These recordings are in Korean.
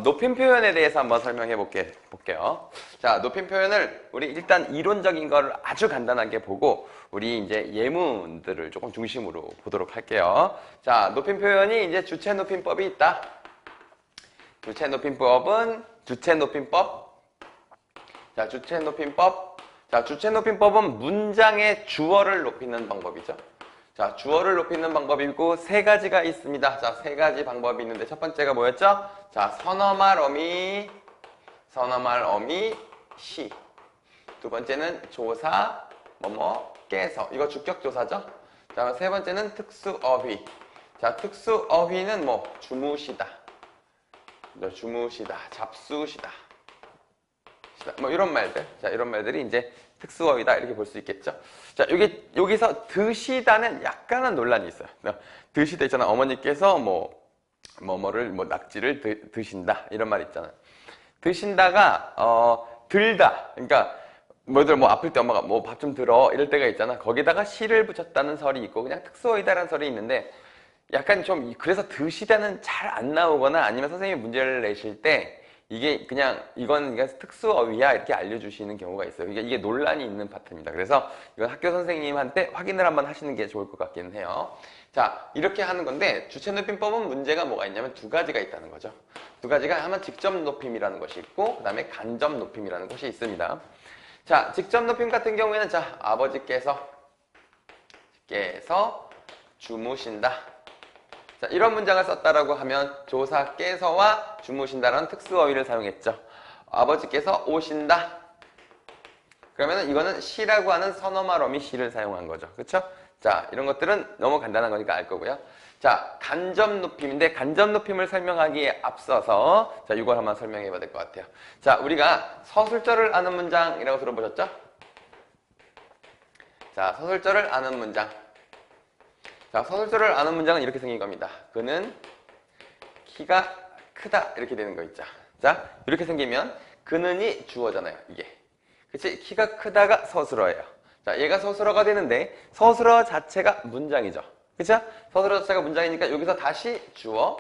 높임 표현에 대해서 한번 설명해 볼게요. 자, 높임 표현을 우리 일단 이론적인 걸 아주 간단하게 보고 우리 이제 예문들을 조금 중심으로 보도록 할게요. 자, 높임 표현이 이제 주체 높임법이 있다. 주체 높임법은 주체 높임법. 자, 주체 높임법. 자, 주체 높임법은 문장의 주어를 높이는 방법이죠. 자, 주어를 높이는 방법이고 세 가지가 있습니다. 자, 세 가지 방법이 있는데 첫 번째가 뭐였죠? 자, 선어말 어미, 시. 두 번째는 조사, 깨서. 이거 주격조사죠? 자, 세 번째는 특수어휘. 자, 특수어휘는 주무시다, 잡수시다. 이런 말들. 자, 이런 말들이 이제 특수어휘다 이렇게 볼 수 있겠죠. 자, 여기서 드시다는 약간은 논란이 있어요. 드시다 있잖아. 어머니께서 낙지를 드신다 이런 말 있잖아요. 드신다가 들다. 그러니까 아플 때 엄마가 밥 좀 들어 이럴 때가 있잖아. 거기다가 시를 붙였다는 설이 있고 그냥 특수어휘다라는 설이 있는데 약간 좀 그래서 드시다는 잘 안 나오거나 아니면 선생님이 문제를 내실 때 이게 그냥 이건 특수어휘야 이렇게 알려주시는 경우가 있어요. 이게 논란이 있는 파트입니다. 그래서 이건 학교 선생님한테 확인을 한번 하시는 게 좋을 것 같기는 해요. 자, 이렇게 하는 건데 주체 높임법은 문제가 뭐가 있냐면 두 가지가 있다는 거죠. 두 가지가 하면 직접 높임이라는 것이 있고 그 다음에 간접 높임이라는 것이 있습니다. 자, 직접 높임 같은 경우에는 자, 아버지께서 주무신다. 자, 이런 문장을 썼다라고 하면 조사께서와 주무신다라는 특수어휘를 사용했죠. 아버지께서 오신다. 그러면 이거는 시라고 하는 선어말 어미 시를 사용한 거죠. 그렇죠? 자, 이런 것들은 너무 간단한 거니까 알 거고요. 자, 간접 높임인데 간접 높임을 설명하기에 앞서서 자, 이걸 한번 설명해 봐야 될 것 같아요. 자, 우리가 서술절을 아는 문장이라고 들어보셨죠? 자, 서술절을 아는 문장. 자, 서술절을 아는 문장은 이렇게 생긴 겁니다. 그는 키가 크다 이렇게 되는 거 있죠. 자, 이렇게 생기면 그는이 주어잖아요. 이게. 그치? 키가 크다가 서술어예요. 자, 얘가 서술어가 되는데 서술어 자체가 문장이죠. 그쵸? 서술어 자체가 문장이니까 여기서 다시 주어,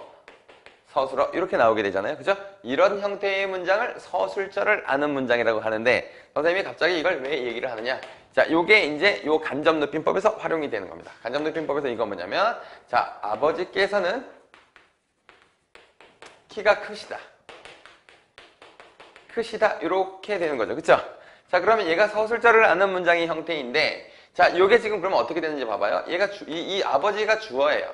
서술어 이렇게 나오게 되잖아요. 그죠? 이런 형태의 문장을 서술절을 아는 문장이라고 하는데 선생님이 갑자기 이걸 왜 얘기를 하느냐? 자, 요게 이제 요 간접 높임법에서 활용이 되는 겁니다. 간접 높임법에서 이거 뭐냐면 자, 아버지께서는 키가 크시다. 이렇게 되는 거죠. 그쵸? 자, 그러면 얘가 서술절을 아는 문장의 형태인데 자, 요게 지금 그러면 어떻게 되는지 봐봐요. 얘가 이 아버지가 주어예요.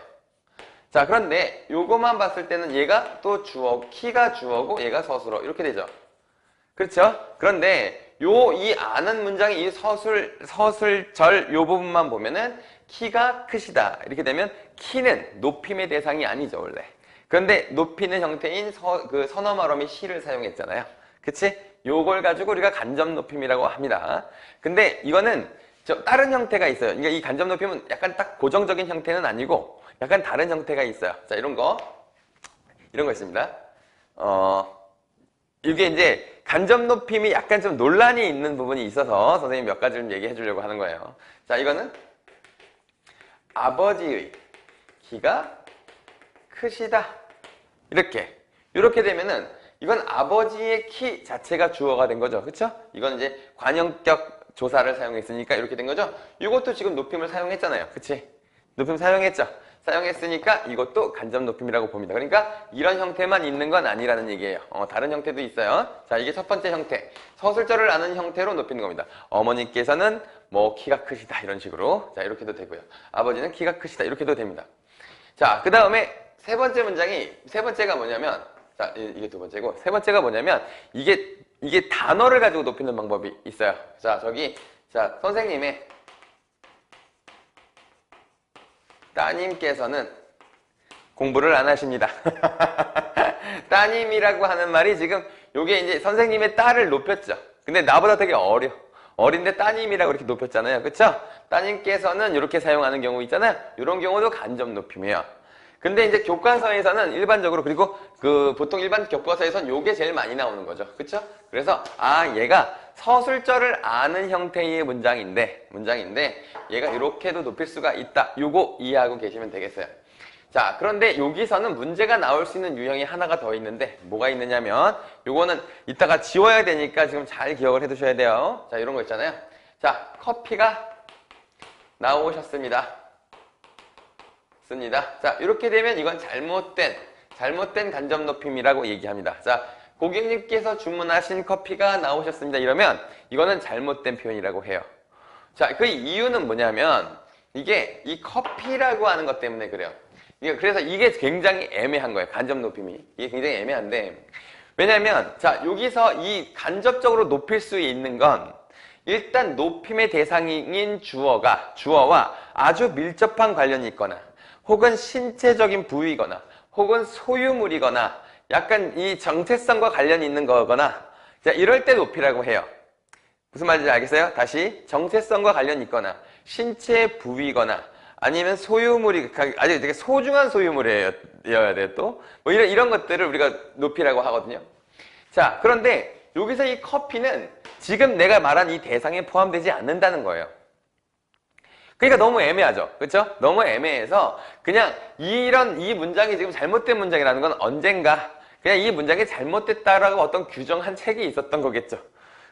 자, 그런데 요거만 봤을 때는 얘가 또 주어, 키가 주어고 얘가 서술어 이렇게 되죠. 그렇죠? 그런데 이 아는 문장의 이 서술절 요 부분만 보면은 키가 크시다 이렇게 되면 키는 높임의 대상이 아니죠 원래. 그런데 높이는 형태인 선어말 어미 시를 사용했잖아요. 그치? 요걸 가지고 우리가 간접 높임이라고 합니다. 근데 이거는 다른 형태가 있어요. 그러니까 이 간접 높임은 약간 딱 고정적인 형태는 아니고 약간 다른 형태가 있어요. 자, 이런 거 있습니다. 이게 이제 간접 높임이 약간 좀 논란이 있는 부분이 있어서 선생님이 몇 가지 좀 얘기해 주려고 하는 거예요. 자, 이거는 아버지의 키가 크시다. 이렇게 되면은 이건 아버지의 키 자체가 주어가 된 거죠. 그쵸? 이건 이제 관형격 조사를 사용했으니까 이렇게 된 거죠. 이것도 지금 높임을 사용했잖아요. 그치? 높임 사용했죠? 사용했으니까 이것도 간접 높임이라고 봅니다. 그러니까 이런 형태만 있는 건 아니라는 얘기예요. 다른 형태도 있어요. 자, 이게 첫 번째 형태. 서술절을 아는 형태로 높이는 겁니다. 어머니께서는 키가 크시다 이런 식으로. 자, 이렇게도 되고요. 아버지는 키가 크시다 이렇게도 됩니다. 자, 그 다음에 세 번째가 뭐냐면 자, 이게 두 번째고 세 번째가 뭐냐면 이게 단어를 가지고 높이는 방법이 있어요. 자, 자, 선생님의 따님께서는 공부를 안 하십니다. 따님이라고 하는 말이 지금 요게 이제 선생님의 딸을 높였죠. 근데 나보다 되게 어린데 따님이라고 이렇게 높였잖아요. 그쵸? 따님께서는 이렇게 사용하는 경우 있잖아요. 이런 경우도 간접 높임이에요. 근데 이제 교과서에서는 일반적으로 그리고 보통 일반 교과서에서는 요게 제일 많이 나오는 거죠. 그쵸? 그래서 얘가 서술절을 아는 형태의 문장인데 얘가 이렇게도 높일 수가 있다. 요거 이해하고 계시면 되겠어요. 자, 그런데 여기서는 문제가 나올 수 있는 유형이 하나가 더 있는데 뭐가 있느냐면 요거는 이따가 지워야 되니까 지금 잘 기억을 해 두셔야 돼요. 자, 이런 거 있잖아요. 자, 커피가 나오셨습니다. 자, 이렇게 되면 이건 잘못된 간접 높임이라고 얘기합니다. 자, 고객님께서 주문하신 커피가 나오셨습니다. 이러면 이거는 잘못된 표현이라고 해요. 자, 그 이유는 뭐냐면 이게 이 커피라고 하는 것 때문에 그래요. 그래서 이게 굉장히 애매한 거예요. 간접 높임이. 이게 굉장히 애매한데 왜냐면 자, 여기서 이 간접적으로 높일 수 있는 건 일단 높임의 대상인 주어와 아주 밀접한 관련이 있거나 혹은 신체적인 부위거나 혹은 소유물이거나 약간 이 정체성과 관련이 있는 거거나 자, 이럴 때 높이라고 해요. 무슨 말인지 알겠어요? 다시 정체성과 관련이 있거나 신체 부위거나 아니면 소유물이 아주 되게 소중한 소유물이어야 돼요. 또 뭐 이런 것들을 우리가 높이라고 하거든요. 자, 그런데 여기서 이 커피는 지금 내가 말한 이 대상에 포함되지 않는다는 거예요. 그러니까 너무 애매하죠. 그렇죠? 너무 애매해서 그냥 이 문장이 지금 잘못된 문장이라는 건 언젠가 그냥 이 문장이 잘못됐다라고 어떤 규정한 책이 있었던 거겠죠.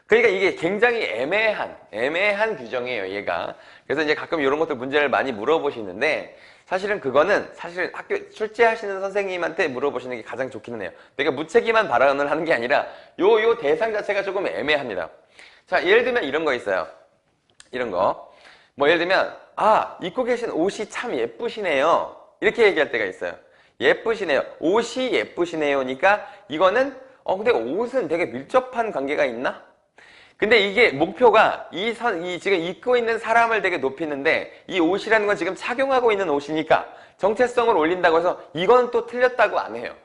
그러니까 이게 굉장히 애매한 규정이에요, 얘가. 그래서 이제 가끔 이런 것들 문제를 많이 물어보시는데 사실은 그거는 사실 학교 출제하시는 선생님한테 물어보시는 게 가장 좋기는 해요. 내가 무책임한 발언을 하는 게 아니라 요 대상 자체가 조금 애매합니다. 자, 예를 들면 이런 거 있어요. 이런 거. 뭐 예를 들면 입고 계신 옷이 참 예쁘시네요. 이렇게 얘기할 때가 있어요. 예쁘시네요. 옷이 예쁘시네요니까 이거는 근데 옷은 되게 밀접한 관계가 있나? 근데 이게 목표가 지금 입고 있는 사람을 되게 높이는데 이 옷이라는 건 지금 착용하고 있는 옷이니까 정체성을 올린다고 해서 이건 또 틀렸다고 안 해요.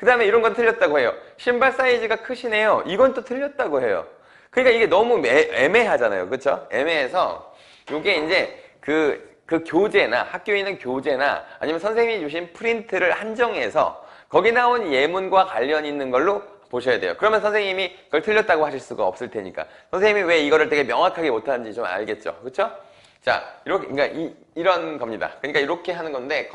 그 다음에 이런 건 틀렸다고 해요. 신발 사이즈가 크시네요. 이건 또 틀렸다고 해요. 그러니까 이게 너무 애매하잖아요. 그쵸? 애매해서 이게 이제 그 교재나 학교에 있는 교재나 아니면 선생님이 주신 프린트를 한정해서 거기 나온 예문과 관련 있는 걸로 보셔야 돼요. 그러면 선생님이 그걸 틀렸다고 하실 수가 없을 테니까. 선생님이 왜 이거를 되게 명확하게 못하는지 좀 알겠죠. 그렇죠? 자, 이렇게 그러니까 이런 겁니다. 그러니까 이렇게 하는 건데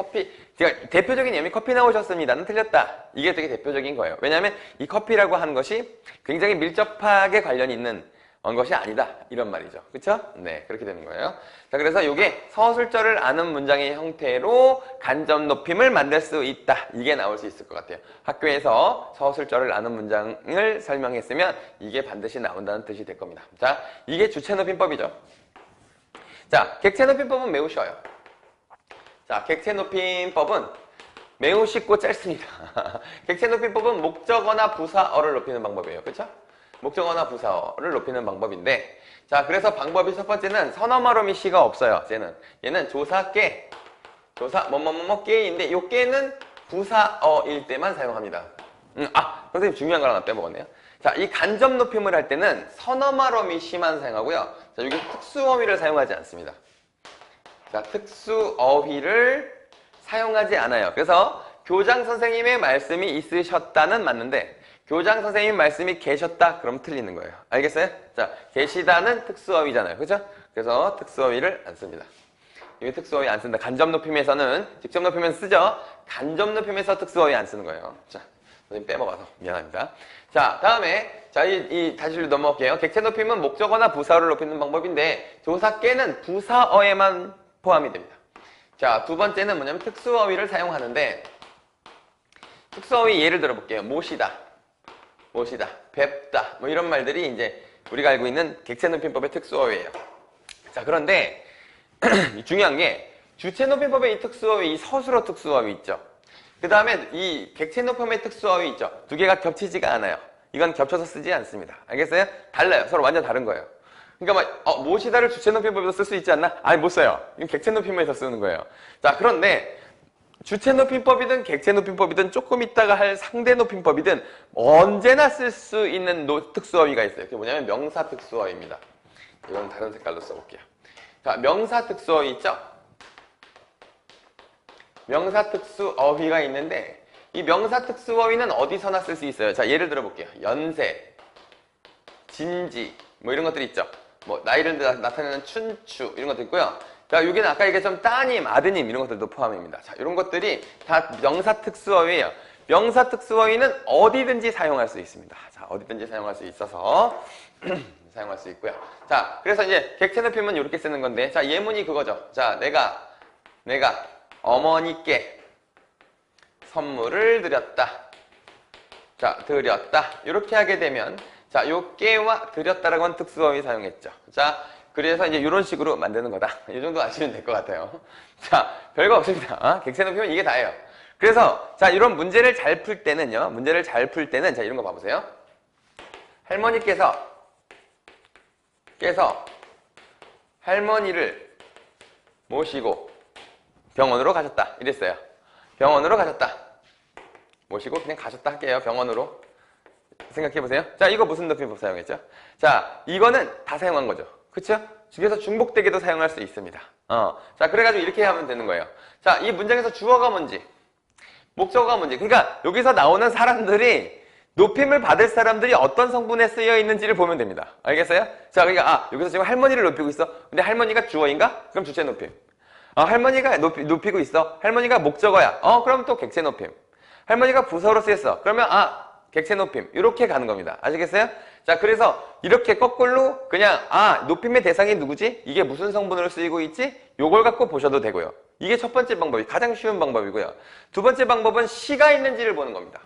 제가 대표적인 예문이 커피 나오셨습니다는 틀렸다. 이게 되게 대표적인 거예요. 왜냐하면 이 커피라고 하는 것이 굉장히 밀접하게 관련이 있는 것이 아니다. 이런 말이죠. 그렇죠? 네, 그렇게 되는 거예요. 자, 그래서 이게 서술절을 아는 문장의 형태로 간접 높임을 만들 수 있다. 이게 나올 수 있을 것 같아요. 학교에서 서술절을 아는 문장을 설명했으면 이게 반드시 나온다는 뜻이 될 겁니다. 자, 이게 주체 높임법이죠. 자, 객체 높임법은 매우 쉬워요. 자, 객체 높임법은 매우 쉽고 짧습니다. 객체 높임법은 목적어나 부사어를 높이는 방법이에요. 그렇죠? 목적어나 부사어를 높이는 방법인데 자, 그래서 방법이 첫 번째는 선어마로미 시가 없어요. 얘는 조사 깨인데 요 깨는 부사어일 때만 사용합니다. 선생님 중요한 걸 하나 빼먹었네요. 자, 이 간접 높임을 할 때는 선어마로미 시만 사용하고요. 자, 여기 특수어휘를 사용하지 않습니다. 자, 특수어휘를 사용하지 않아요. 그래서 교장 선생님의 말씀이 있으셨다는 맞는데 교장 선생님 말씀이 계셨다 그럼 틀리는 거예요. 알겠어요? 자, 계시다는 특수어휘잖아요. 그죠? 그래서 특수어휘를 안 씁니다. 여기 특수어휘 안 쓴다. 간접 높임에서는 직접 높이면 쓰죠. 간접 높임에서 특수어휘 안 쓰는 거예요. 자, 선생님 빼먹어서 미안합니다. 자, 다음에 다시 넘어갈게요. 객체 높임은 목적어나 부사어를 높이는 방법인데 조사 깨는 부사어에만 포함이 됩니다. 자, 두 번째는 뭐냐면 특수어휘를 사용하는데 특수어휘 예를 들어볼게요. 모시다, 뵙다 뭐 이런 말들이 이제 우리가 알고 있는 객체 높임법의 특수어휘예요. 자, 그런데 중요한 게 주체 높임법의 이 특수어휘, 이 서술어 특수어휘 있죠. 그 다음에 이 객체 높임의 특수어휘 있죠. 두 개가 겹치지가 않아요. 이건 겹쳐서 쓰지 않습니다. 알겠어요? 달라요. 서로 완전 다른 거예요. 그러니까 모시다를 주체 높임법에서 쓸 수 있지 않나? 아니, 못 써요. 이건 객체 높임에서 쓰는 거예요. 자, 그런데 주체 높임법이든 객체 높임법이든 조금 있다가 할 상대 높임법이든 언제나 쓸 수 있는 특수어휘가 있어요. 그게 뭐냐면 명사 특수어휘입니다. 이건 다른 색깔로 써볼게요. 자, 명사 특수어휘 있죠? 명사 특수어휘가 있는데 이 명사 특수어휘는 어디서나 쓸 수 있어요. 자, 예를 들어볼게요. 연세, 진지 뭐 이런 것들이 있죠. 뭐 나이를 나타내는 춘추 이런 것도 있고요. 자, 여기는 아까 얘기했던 따님, 아드님 이런 것들도 포함입니다. 자, 이런 것들이 다 명사 특수어휘예요. 명사 특수어휘는 어디든지 사용할 수 있습니다. 자, 어디든지 사용할 수 있어서 사용할 수 있고요. 자, 그래서 이제 객체 높임은 이렇게 쓰는 건데, 자, 예문이 그거죠. 자, 내가 어머니께 선물을 드렸다. 자, 드렸다. 이렇게 하게 되면, 자, 요 깨와 드렸다라고 하는 특수어휘 사용했죠. 자, 그래서 이제 이런 식으로 만드는 거다. 이 정도 아시면 될 것 같아요. 자, 별거 없습니다. 객체 높이면 이게 다예요. 그래서, 자, 이런 문제를 잘 풀 때는요, 자, 이런 거 봐보세요. 할머니께서 할머니를 모시고 병원으로 가셨다. 이랬어요. 병원으로 가셨다. 모시고 그냥 가셨다 할게요. 병원으로. 생각해보세요. 자, 이거 무슨 높임법 사용했죠? 자, 이거는 다 사용한 거죠. 그쵸? 그래서 중복되게도 사용할 수 있습니다. 자, 그래가지고 이렇게 하면 되는 거예요. 자, 이 문장에서 주어가 뭔지, 목적어가 뭔지. 그러니까 여기서 나오는 사람들이 높임을 받을 사람들이 어떤 성분에 쓰여 있는지를 보면 됩니다. 알겠어요? 자, 그러니까 여기서 지금 할머니를 높이고 있어. 근데 할머니가 주어인가? 그럼 주체 높임. 할머니가 높이고 있어. 할머니가 목적어야. 그럼 또 객체 높임. 할머니가 부서로 쓰였어. 그러면 객체 높임. 이렇게 가는 겁니다. 아시겠어요? 자, 그래서 이렇게 거꾸로 그냥 높임의 대상이 누구지? 이게 무슨 성분으로 쓰이고 있지? 요걸 갖고 보셔도 되고요. 이게 첫 번째 방법이 가장 쉬운 방법이고요. 두 번째 방법은 시가 있는지를 보는 겁니다.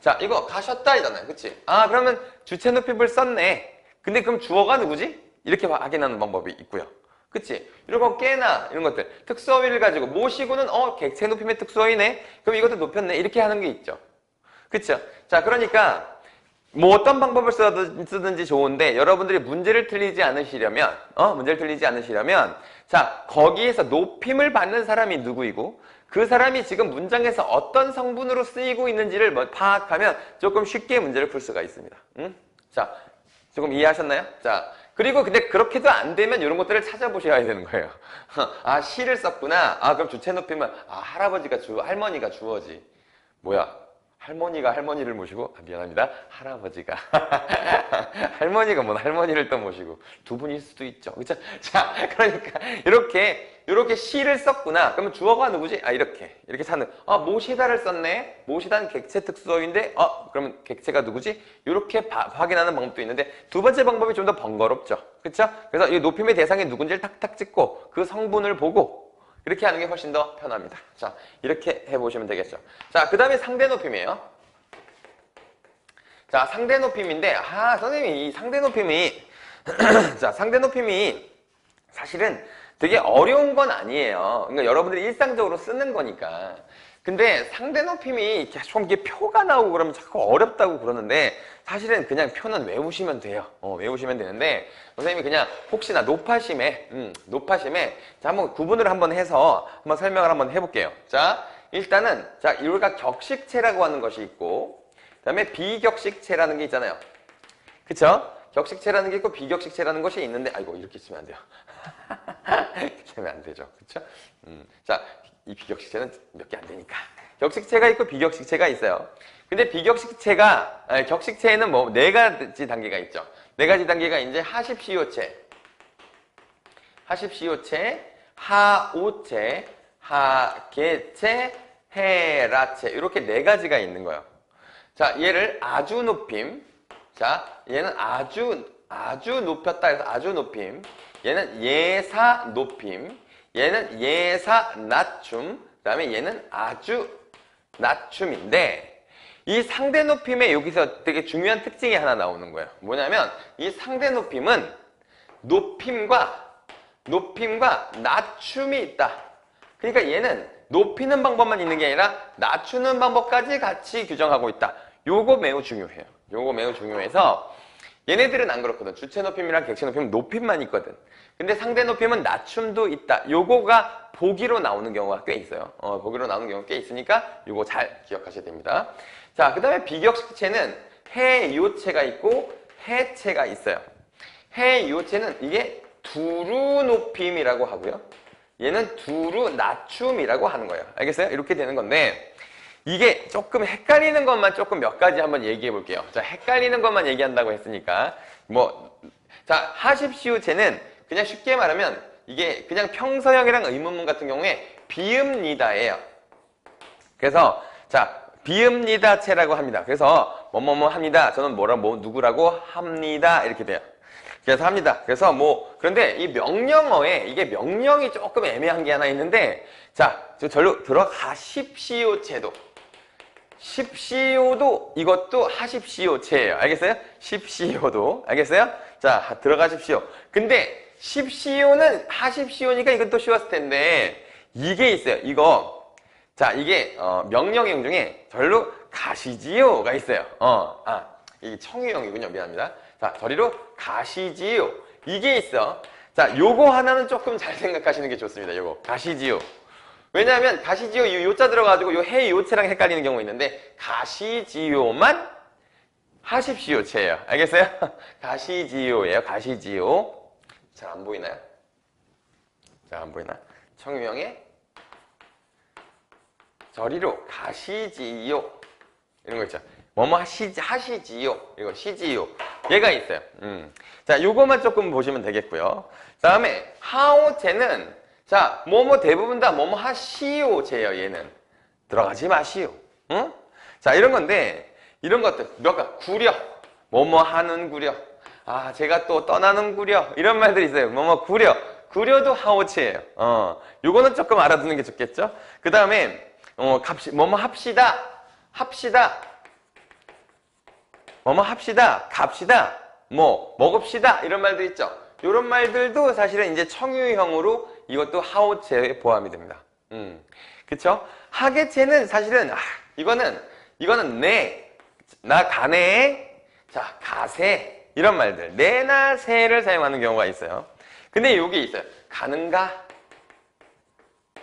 자, 이거 가셨다 이잖아요. 그치? 그러면 주체 높임을 썼네. 근데 그럼 주어가 누구지? 이렇게 확인하는 방법이 있고요. 그치? 이런 거 깨나 이런 것들 특수어휘를 가지고 모시고는 객체 높임의 특수어휘네. 그럼 이것도 높였네. 이렇게 하는 게 있죠. 그쵸? 자, 그러니까 뭐 어떤 방법을 쓰든지 좋은데 여러분들이 문제를 틀리지 않으시려면 자, 거기에서 높임을 받는 사람이 누구이고 그 사람이 지금 문장에서 어떤 성분으로 쓰이고 있는지를 파악하면 조금 쉽게 문제를 풀 수가 있습니다. 자, 조금 이해하셨나요? 자, 그리고 근데 그렇게도 안 되면 이런 것들을 찾아보셔야 되는 거예요. 시를 썼구나. 그럼 주체 높이면 할아버지가 할머니가 주어지. 뭐야? 할머니가 할머니를 모시고 미안합니다. 할아버지가 할머니가 뭔 할머니를 또 모시고 두 분일 수도 있죠. 그렇죠? 자, 그러니까 이렇게 시를 썼구나. 그러면 주어가 누구지? 이렇게 찾는. 모시다를 썼네. 모시다는 객체 특수어인데 그러면 객체가 누구지? 이렇게 확인하는 방법도 있는데 두 번째 방법이 좀 더 번거롭죠. 그렇죠? 그래서 이 높임의 대상이 누군지를 탁탁 찍고 그 성분을 보고 이렇게 하는 게 훨씬 더 편합니다. 자, 이렇게 해보시면 되겠죠. 자, 그 다음에 상대 높임이에요. 자, 상대 높임인데, 선생님이 이 상대 높임이, 자, 상대 높임이 사실은 되게 어려운 건 아니에요. 그러니까 여러분들이 일상적으로 쓰는 거니까. 근데 상대 높임이 좀 이게 표가 나오고 그러면 자꾸 어렵다고 그러는데 사실은 그냥 표는 외우시면 돼요. 외우시면 되는데 선생님이 그냥 혹시나 노파심에 자, 한번 구분을 한번 해서 한번 설명을 한번 해볼게요. 자, 일단은 자, 우리가 격식체라고 하는 것이 있고 그다음에 비격식체라는 게 있잖아요. 그쵸? 격식체라는 게 있고 비격식체라는 것이 있는데 이렇게 쓰면 안 돼요. 이렇게 하면 안 되죠. 그쵸? 자, 이 비격식체는 몇 개 안 되니까. 격식체가 있고 비격식체가 있어요. 근데 격식체에는 뭐 네 가지 단계가 있죠. 네 가지 단계가 이제 하십시오체, 하오체, 하계체, 해라체 이렇게 네 가지가 있는 거예요. 자, 얘를 아주 높임. 자, 얘는 아주 높였다 해서 아주 높임. 얘는 예사 높임. 얘는 예사 낮춤. 그 다음에 얘는 아주 낮춤인데 이 상대 높임에 여기서 되게 중요한 특징이 하나 나오는 거예요. 뭐냐면 이 상대 높임은 높임과 낮춤이 있다. 그러니까 얘는 높이는 방법만 있는 게 아니라 낮추는 방법까지 같이 규정하고 있다. 요거 매우 중요해요. 요거 매우 중요해서 얘네들은 안 그렇거든. 주체 높임이랑 객체 높임은 높임만 있거든. 근데 상대 높임은 낮춤도 있다. 요거가 보기로 나오는 경우가 꽤 있어요. 보기로 나오는 경우가 꽤 있으니까 요거 잘 기억하셔야 됩니다. 자, 그 다음에 비격식체는 해요체가 있고 해체가 있어요. 해요체는 이게 두루 높임이라고 하고요. 얘는 두루 낮춤이라고 하는 거예요. 알겠어요? 이렇게 되는 건데 이게 조금 헷갈리는 것만 조금 몇 가지 한번 얘기해 볼게요. 자, 헷갈리는 것만 얘기한다고 했으니까 자, 하십시오체는 그냥 쉽게 말하면 이게 그냥 평서형이랑 의문문 같은 경우에 비읍니다예요. 그래서 자, 비읍니다체라고 합니다. 그래서 뭐뭐뭐 합니다. 저는 누구라고 합니다. 이렇게 돼요. 그래서 합니다. 그래서 그런데 이 명령어에 이게 명령이 조금 애매한 게 하나 있는데, 자, 절로 들어가십시오 제도. 십시오도 이것도 하십시오체예요. 알겠어요? 십시오도. 알겠어요? 자, 들어가십시오. 근데 십시오는 하십시오니까 이건 또 쉬웠을 텐데, 이게 있어요. 이거. 자, 이게 명령형 중에 절로 가시지요가 있어요. 이 청유형이군요. 미안합니다. 자, 저리로 가시지요. 이게 있어. 자, 요거 하나는 조금 잘 생각하시는 게 좋습니다. 요거. 가시지요. 왜냐하면 가시지요 이 요자 들어가지고 요 해 요체랑 헷갈리는 경우가 있는데, 가시지요만 하십시오체예요. 알겠어요? 가시지요예요. 가시지요. 잘 안 보이나요? 자, 안 보이나? 청유형에 저리로 가시지요. 이런 거 있죠. 뭐뭐 하시지요. 이거 시지요. 얘가 있어요. 자, 요거만 조금 보시면 되겠고요. 다음에 하오체는 자, 뭐뭐 대부분 다 뭐뭐 하시오제예요. 얘는 들어가지 마시오. 응? 자, 이런 건데 이런 것들 몇 가지 구려, 뭐뭐 하는 구려, 아 제가 또 떠나는 구려, 이런 말들이 있어요. 뭐뭐 구려, 구려도 하오체예요. 요거는 조금 알아두는 게 좋겠죠. 그 다음에 뭐뭐 합시다, 합시다, 뭐뭐 합시다, 갑시다, 뭐 먹읍시다, 이런 말들 있죠. 이런 말들도 사실은 이제 청유형으로 이것도 하오체에 포함이 됩니다. 그쵸? 하계체는 사실은 이거는 나 가네, 자 가세, 이런 말들 내나 세를 사용하는 경우가 있어요. 근데 여기 있어요. 가는가,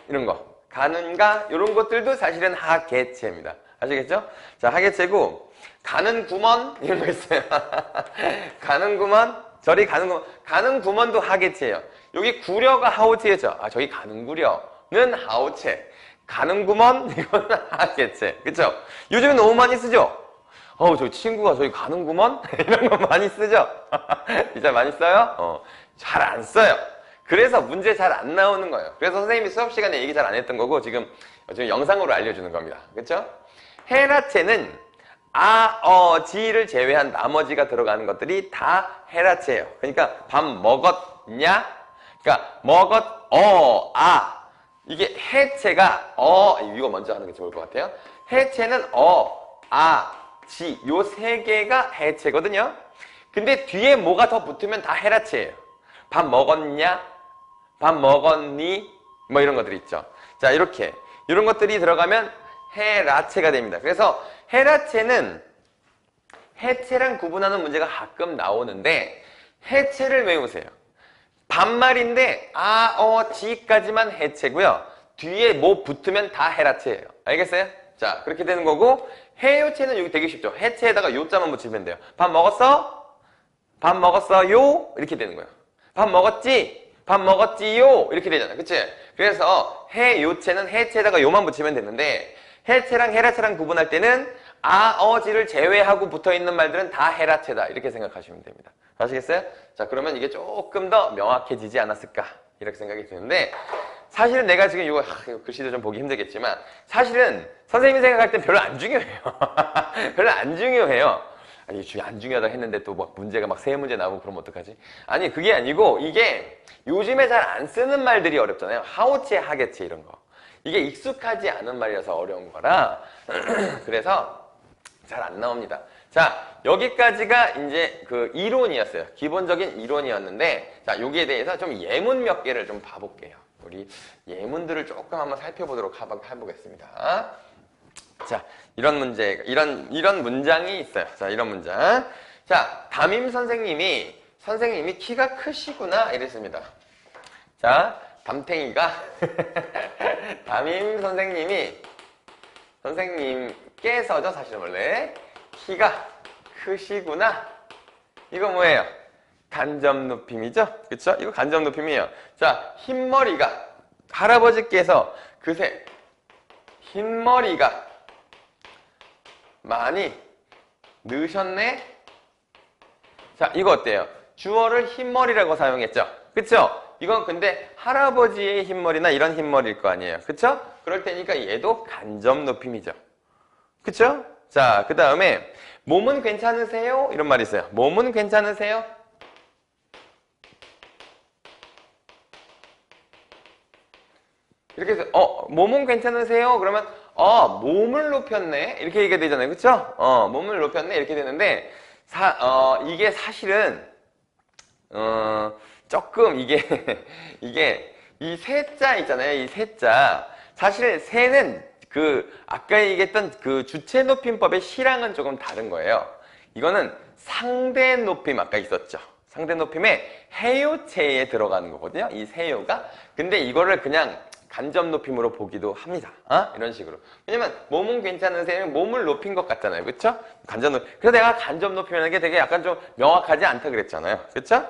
이런 거, 가는가, 이런 것들도 사실은 하계체입니다. 아시겠죠? 자, 하계체고 가는구먼, 이런 거 있어요. 가는구먼, 저리 가는구먼. 가는구먼도 하계체예요. 여기 구려가 하오체죠. 아, 저기 가는구려는 하오체. 가는구먼, 이거는 하계체. 그쵸? 요즘에 너무 많이 쓰죠? 저 친구가 저기 가는구먼? 이런 거 많이 쓰죠? 진짜 많이 써요? 잘 안 써요. 그래서 문제 잘 안 나오는 거예요. 그래서 선생님이 수업 시간에 얘기 잘 안 했던 거고, 지금 영상으로 알려주는 겁니다. 그쵸? 헤라체는 지를 제외한 나머지가 들어가는 것들이 다 헤라체예요. 그러니까 밥 먹었냐? 그러니까 이게 해체가 이거 먼저 하는 게 좋을 것 같아요. 해체는 지 요 세 개가 해체거든요. 근데 뒤에 뭐가 더 붙으면 다 헤라체예요. 밥 먹었냐? 밥 먹었니? 뭐 이런 것들이 있죠. 자, 이렇게 이런 것들이 들어가면 헤라체가 됩니다. 그래서 헤라체는 해체랑 구분하는 문제가 가끔 나오는데, 해체를 외우세요. 반말인데 지까지만 해체고요. 뒤에 뭐 붙으면 다 헤라체예요. 알겠어요? 자, 그렇게 되는 거고, 해요체는 여기 되게 쉽죠. 해체에다가 요자만 붙이면 돼요. 밥 먹었어? 밥 먹었어요? 이렇게 되는 거예요. 밥 먹었지? 밥 먹었지요? 이렇게 되잖아요. 그치? 그래서 해요체는 해체에다가 요만 붙이면 되는데, 해체랑 헤라체랑 구분할 때는 지를 제외하고 붙어있는 말들은 다 헤라체다, 이렇게 생각하시면 됩니다. 아시겠어요? 자, 그러면 이게 조금 더 명확해지지 않았을까, 이렇게 생각이 드는데, 사실은 내가 지금 이거 글씨도 좀 보기 힘들겠지만, 사실은 선생님이 생각할 땐 별로 안 중요해요. 별로 안 중요해요. 아니, 안 중요하다고 했는데 또 막 문제가 막 세 문제 나오고 그러면 어떡하지? 아니, 그게 아니고, 이게 요즘에 잘 안 쓰는 말들이 어렵잖아요. 하오체, 하계체 이런 거. 이게 익숙하지 않은 말이라서 어려운 거라, 그래서 잘 안 나옵니다. 자, 여기까지가 이제 그 이론이었어요. 기본적인 이론이었는데, 자, 여기에 대해서 좀 예문 몇 개를 좀 봐볼게요. 우리 예문들을 조금 한번 살펴보도록 해보겠습니다. 자, 이런 문장이 있어요. 자, 이런 문장. 자, 담임 선생님이 키가 크시구나, 이랬습니다. 자, 담탱이가 담임 선생님께서죠, 사실은 원래 키가 크시구나. 이거 뭐예요? 간접높임이죠? 그쵸? 이거 간접높임이에요. 자, 흰머리가, 할아버지께서 그새 흰머리가 많이 넣으셨네? 자, 이거 어때요? 주어를 흰머리라고 사용했죠? 그쵸? 이건 근데 할아버지의 흰머리나 이런 흰머리일 거 아니에요. 그쵸? 그럴 테니까 얘도 간접 높임이죠. 그쵸? 자, 그 다음에 몸은 괜찮으세요? 이런 말이 있어요. 몸은 괜찮으세요? 이렇게 해서 몸은 괜찮으세요? 그러면 몸을 높였네? 이렇게 얘기가 되잖아요. 그쵸? 몸을 높였네? 이렇게 되는데 이게 사실은 조금 이게 이 세자 있잖아요. 이 세자. 사실 세는 아까 얘기했던 그 주체 높임법의 시랑은 조금 다른 거예요. 이거는 상대 높임 아까 있었죠. 상대 높임의 해요체에 들어가는 거거든요. 이 세요가. 근데 이거를 그냥 간접 높임으로 보기도 합니다. 이런 식으로. 왜냐면 몸은 괜찮으세요? 몸을 높인 것 같잖아요. 그쵸? 간접 높임. 그래서 내가 간접 높임이라는 게 되게 약간 좀 명확하지 않다 그랬잖아요. 그쵸?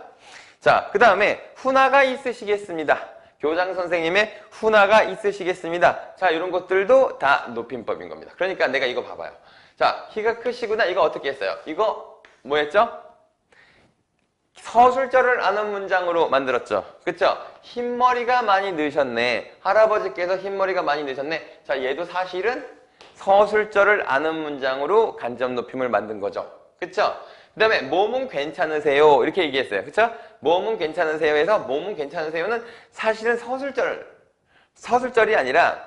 자, 그 다음에 훈화가 있으시겠습니다. 교장 선생님의 훈화가 있으시겠습니다. 자, 이런 것들도 다 높임법인 겁니다. 그러니까 내가 이거 봐봐요. 자, 키가 크시구나. 이거 어떻게 했어요? 이거 뭐였죠? 서술절을 아는 문장으로 만들었죠. 그쵸? 흰머리가 많이 느셨네. 할아버지께서 흰머리가 많이 느셨네. 자, 얘도 사실은 서술절을 아는 문장으로 간접 높임을 만든 거죠. 그쵸? 그 다음에 몸은 괜찮으세요? 이렇게 얘기했어요. 그쵸? 몸은 괜찮으세요? 해서 몸은 괜찮으세요는 사실은 서술절이 아니라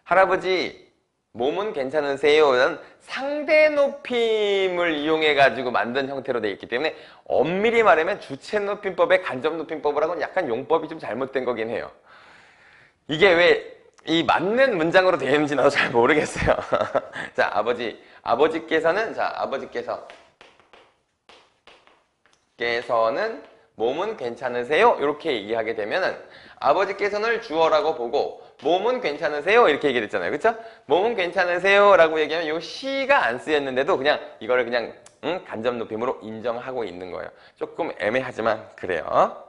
할아버지 몸은 괜찮으세요는 상대 높임을 이용해가지고 만든 형태로 되어 있기 때문에 엄밀히 말하면 주체 높임법의 간접 높임법이라고는 약간 용법이 좀 잘못된 거긴 해요. 이게 왜 이 맞는 문장으로 되어 있는지 나도 잘 모르겠어요. 자, 아버지께서는 몸은 괜찮으세요? 이렇게 얘기하게 되면은 아버지께서는 주어라고 보고 몸은 괜찮으세요? 이렇게 얘기했잖아요. 그쵸? 몸은 괜찮으세요? 라고 얘기하면 이 시가 안 쓰였는데도 그냥 이거를 그냥 간접 높임으로 인정하고 있는 거예요. 조금 애매하지만 그래요.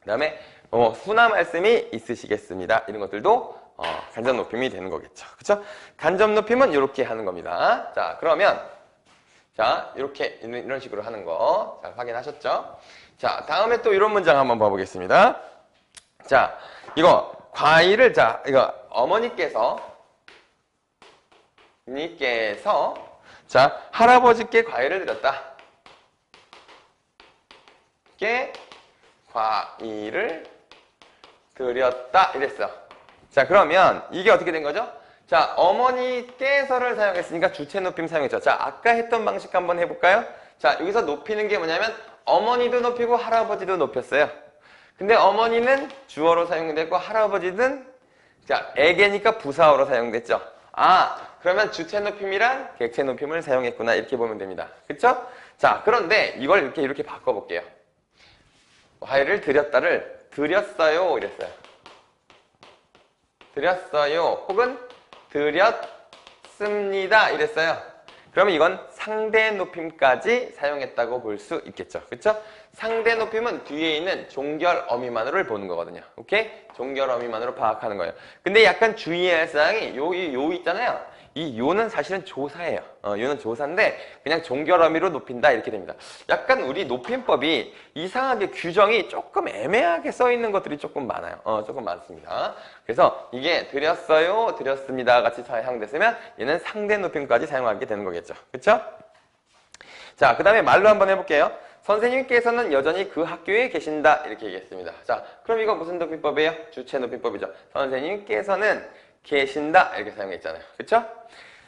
그 다음에 훈화 말씀이 있으시겠습니다. 이런 것들도 간접 높임이 되는 거겠죠. 그쵸? 간접 높임은 이렇게 하는 겁니다. 자, 그러면 자, 이렇게 이런 식으로 하는 거 잘 확인하셨죠? 자, 다음에 또 이런 문장 한번 봐보겠습니다. 자, 이거 과일을 이거 어머니께서 자, 할아버지께 과일을 드렸다. 께 과일을 드렸다 이랬어. 자, 그러면 이게 어떻게 된 거죠? 자, 어머니께서를 사용했으니까 주체 높임 사용했죠. 자, 아까 했던 방식 한번 해볼까요? 자, 여기서 높이는 게 뭐냐면 어머니도 높이고 할아버지도 높였어요. 근데 어머니는 주어로 사용됐고 할아버지는 자, 애게니까 부사어로 사용됐죠. 그러면 주체 높임이랑 객체 높임을 사용했구나 이렇게 보면 됩니다. 그쵸? 자, 그런데 이걸 이렇게 바꿔볼게요. 과일을 드렸다를 드렸어요 이랬어요. 드렸어요 혹은 드렸습니다 이랬어요. 그러면 이건 상대 높임까지 사용했다고 볼 수 있겠죠. 그쵸? 상대 높임은 뒤에 있는 종결 어미만으로를 보는 거거든요. 오케이? 종결 어미만으로 파악하는 거예요. 근데 약간 주의해야 할 사항이 요 있잖아요. 이 요는 사실은 조사예요. 요는 조사인데 그냥 종결 어미로 높인다 이렇게 됩니다. 약간 우리 높임법이 이상하게 규정이 조금 애매하게 써 있는 것들이 조금 많아요. 조금 많습니다. 그래서 이게 드렸어요, 드렸습니다 같이 사용됐으면 얘는 상대 높임까지 사용하게 되는 거겠죠. 그쵸? 자, 그 다음에 말로 한번 해볼게요. 선생님께서는 여전히 그 학교에 계신다 이렇게 얘기했습니다. 자, 그럼 이거 무슨 높임법이에요? 주체 높임법이죠. 선생님께서는 계신다 이렇게 사용했잖아요. 그쵸?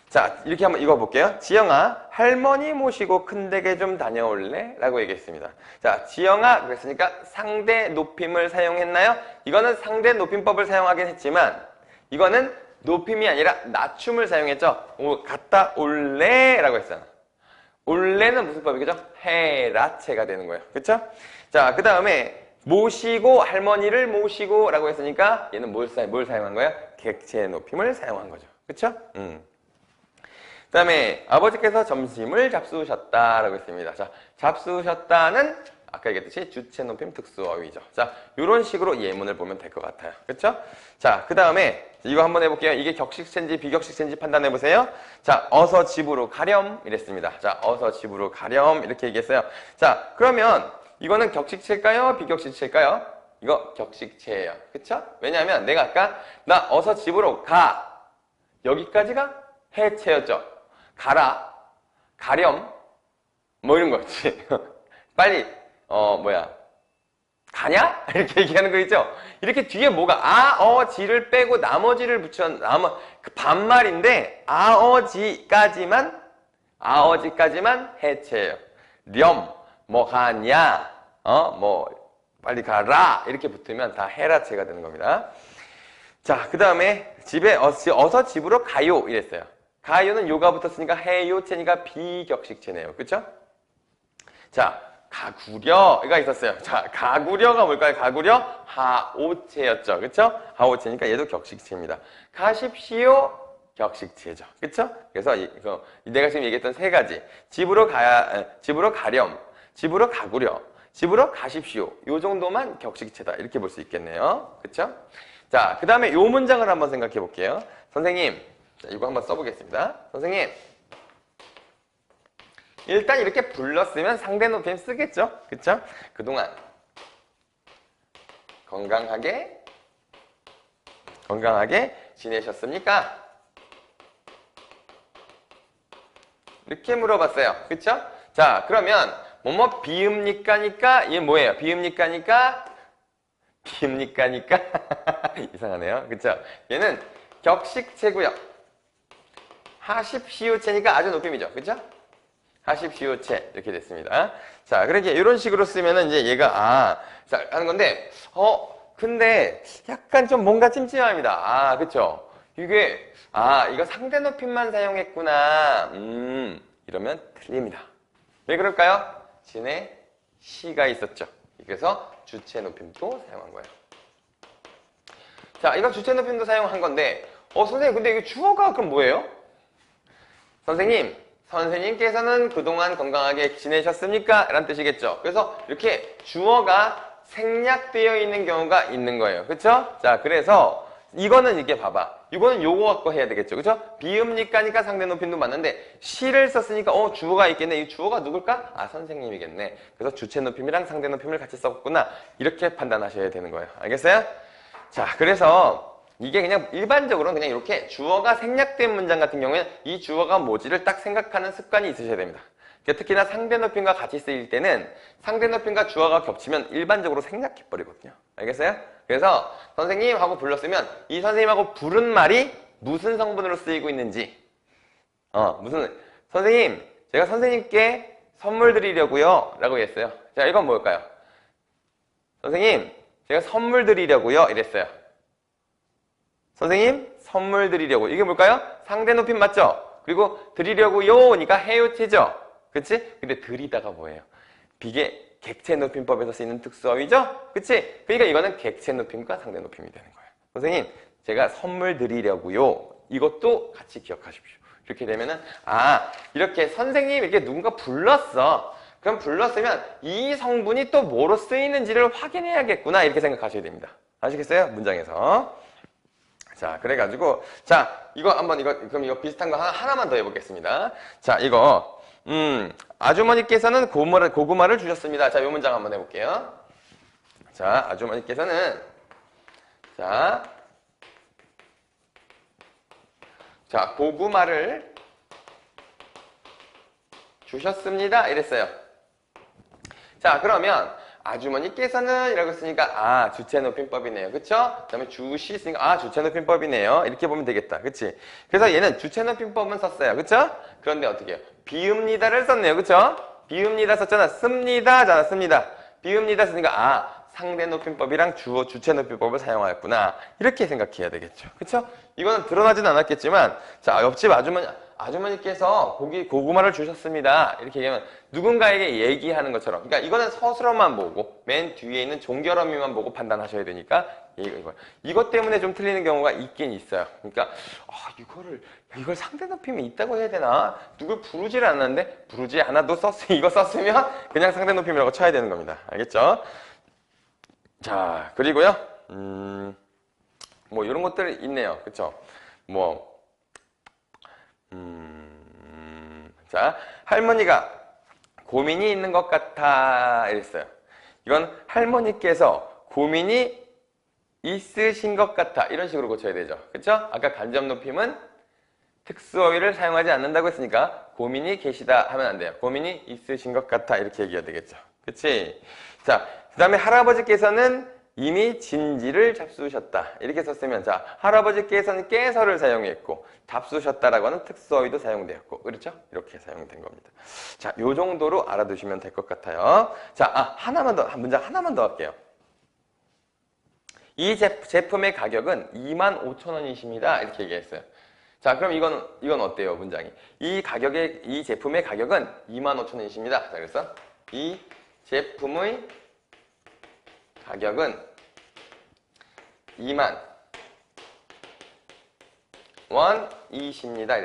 자, 이렇게 한번 읽어볼게요. 지영아, 할머니 모시고 큰댁에 좀 다녀올래? 라고 얘기했습니다. 자, 지영아 그랬으니까 상대 높임을 사용했나요? 이거는 상대 높임법을 사용하긴 했지만 이거는 높임이 아니라 낮춤을 사용했죠. 갔다 올래? 라고 했잖아. 올래는 무슨 법이겠죠? 해라체가 되는 거예요. 그쵸? 자, 그 다음에 모시고, 할머니를 모시고 라고 했으니까 얘는 뭘 사용한 거예요? 객체 높임을 사용한 거죠. 그쵸? 그 다음에 아버지께서 점심을 잡수셨다라고 했습니다. 자, 잡수셨다는 아까 얘기했듯이 주체 높임 특수어휘죠. 자, 이런 식으로 예문을 보면 될 것 같아요. 그쵸? 자, 그 다음에 이거 한번 해볼게요. 이게 격식체인지 비격식체인지 판단해보세요. 자, 어서 집으로 가렴 이랬습니다. 자, 어서 집으로 가렴 이렇게 얘기했어요. 자, 그러면 이거는 격식체일까요? 비격식체일까요? 이거 격식체예요. 그쵸? 왜냐하면 내가 아까 나 어서 집으로 가. 여기까지가 해체였죠. 가라, 가렴, 뭐 이런 거였지. 빨리 가냐? 이렇게 얘기하는 거 있죠? 이렇게 뒤에 뭐가 지를 빼고 나머지를 그 반말인데 아어지까지만 해체예요. 렴, 뭐 가냐, 빨리 가라 이렇게 붙으면 다 해라체가 되는 겁니다. 자, 그 다음에 집에 어서 집으로 가요 이랬어요. 가요는 요가 붙었으니까 해요체니까 비격식체네요. 그쵸? 자, 가구려가 있었어요. 자, 가구려가 뭘까요? 가구려 하오체였죠. 그쵸? 하오체니까 얘도 격식체입니다. 가십시오 격식체죠. 그쵸? 그래서 내가 지금 얘기했던 세 가지 집으로 가렴, 집으로 가구려, 집으로 가십시오. 요 정도만 격식체다. 이렇게 볼 수 있겠네요. 그쵸? 자, 그 다음에 요 문장을 한번 생각해 볼게요. 선생님, 자, 이거 한번 써보겠습니다. 선생님, 일단 이렇게 불렀으면 상대 높임 쓰겠죠? 그쵸? 그동안 건강하게 지내셨습니까? 이렇게 물어봤어요. 그쵸? 자, 그러면 뭐뭐 비읍니까니까 얘 뭐예요? 비읍니까니까 이상하네요. 그쵸? 얘는 격식체고요. 하십시오체니까 아주 높임이죠. 그쵸? 하십시오체 이렇게 됐습니다. 자, 그렇게 이런 식으로 쓰면은 이제 얘가 자 하는 건데 근데 약간 좀 뭔가 찜찜합니다. 그쵸? 이게 이거 상대 높임만 사용했구나. 이러면 틀립니다. 왜 그럴까요? 진에 시가 있었죠. 그래서 주체 높임도 사용한 거예요. 자, 이거 주체 높임도 사용한 건데 선생님 근데 이게 주어가 그럼 뭐예요? 선생님께서는 그동안 건강하게 지내셨습니까? 라는 뜻이겠죠. 그래서 이렇게 주어가 생략되어 있는 경우가 있는 거예요. 그쵸? 자, 그래서 이거는 이게 봐봐. 이거는 요거 갖고 해야 되겠죠. 그쵸? 비읍니까니까 상대 높임도 맞는데 시를 썼으니까 주어가 있겠네. 이 주어가 누굴까? 선생님이겠네. 그래서 주체 높임이랑 상대 높임을 같이 썼구나. 이렇게 판단하셔야 되는 거예요. 알겠어요? 자, 그래서 이게 그냥 일반적으로는 그냥 이렇게 주어가 생략된 문장 같은 경우에는 이 주어가 뭐지를 딱 생각하는 습관이 있으셔야 됩니다. 특히나 상대 높임과 같이 쓰일 때는 상대 높임과 주어가 겹치면 일반적으로 생략해버리거든요. 알겠어요? 그래서 선생님 하고 불렀으면 이 선생님하고 부른 말이 무슨 성분으로 쓰이고 있는지 선생님 제가 선생님께 선물 드리려고요 라고 했어요. 자, 이건 뭘까요? 선생님 제가 선물 드리려고요 이랬어요. 선생님 선물 드리려고 이게 뭘까요? 상대 높임 맞죠? 그리고 드리려고요니까 해요체죠. 그치? 근데 드리다가 뭐예요? 비계 객체 높임법에서 쓰이는 특수어휘죠? 그치? 그러니까 이거는 객체 높임과 상대 높임이 되는 거예요. 선생님 제가 선물 드리려고요. 이것도 같이 기억하십시오. 이렇게 되면은 이렇게 선생님 이렇게 누군가 불렀어. 그럼 불렀으면 이 성분이 또 뭐로 쓰이는지를 확인해야겠구나 이렇게 생각하셔야 됩니다. 아시겠어요? 문장에서. 자, 그래가지고 이거 그럼 이거 비슷한 거 하나만 더 해보겠습니다. 자, 이거 아주머니께서는 고구마를 주셨습니다. 자, 요 문장 한번 해볼게요. 자, 아주머니께서는 고구마를 주셨습니다. 이랬어요. 자, 그러면 아주머니께서는 이라고 했으니까 주체 높임법이네요. 그쵸? 그 다음에 주시 있으니까 주체 높임법이네요. 이렇게 보면 되겠다. 그치? 그래서 얘는 주체 높임법은 썼어요. 그쵸? 그런데 어떻게 해요? 비읍니다를 썼네요. 그쵸? 비읍니다 썼잖아. 씁니다잖아. 씁니다. 비읍니다 썼으니까 상대 높임법이랑 주체 높임법을 사용하였구나. 이렇게 생각해야 되겠죠. 그쵸? 이거는 드러나진 않았겠지만 자, 옆집 아주머니께서 고구마를 주셨습니다. 이렇게 얘기하면 누군가에게 얘기하는 것처럼. 그러니까 이거는 서술어만 보고 맨 뒤에 있는 종결어미만 보고 판단하셔야 되니까 이것 때문에 좀 틀리는 경우가 있긴 있어요. 그러니까 이걸 상대 높임이 있다고 해야 되나? 누굴 부르질 않았는데 부르지 않아도 이거 썼으면 그냥 상대 높임이라고 쳐야 되는 겁니다. 알겠죠? 자, 그리고요. 뭐 이런 것들 있네요. 그쵸? 자, 할머니가 고민이 있는 것 같아 이랬어요. 이건 할머니께서 고민이 있으신 것 같아. 이런 식으로 고쳐야 되죠. 그쵸? 아까 간접 높임은 특수어휘를 사용하지 않는다고 했으니까 고민이 계시다 하면 안 돼요. 고민이 있으신 것 같아. 이렇게 얘기해야 되겠죠. 그치? 자, 그 다음에 할아버지께서는 이미 진지를 잡수셨다. 이렇게 썼으면, 자, 할아버지께서는 깨서를 사용했고, 잡수셨다라고 하는 특수어휘도 사용되었고, 그렇죠? 이렇게 사용된 겁니다. 자, 요 정도로 알아두시면 될 것 같아요. 자, 문장 하나만 더 할게요. 이 제품의 가격은 25,000원이십니다. 이렇게 얘기했어요. 자, 그럼 이건 어때요, 문장이? 이 제품의 가격은 25,000원이십니다. 자, 그래서 이 제품의 가격은 2만 원이십니다.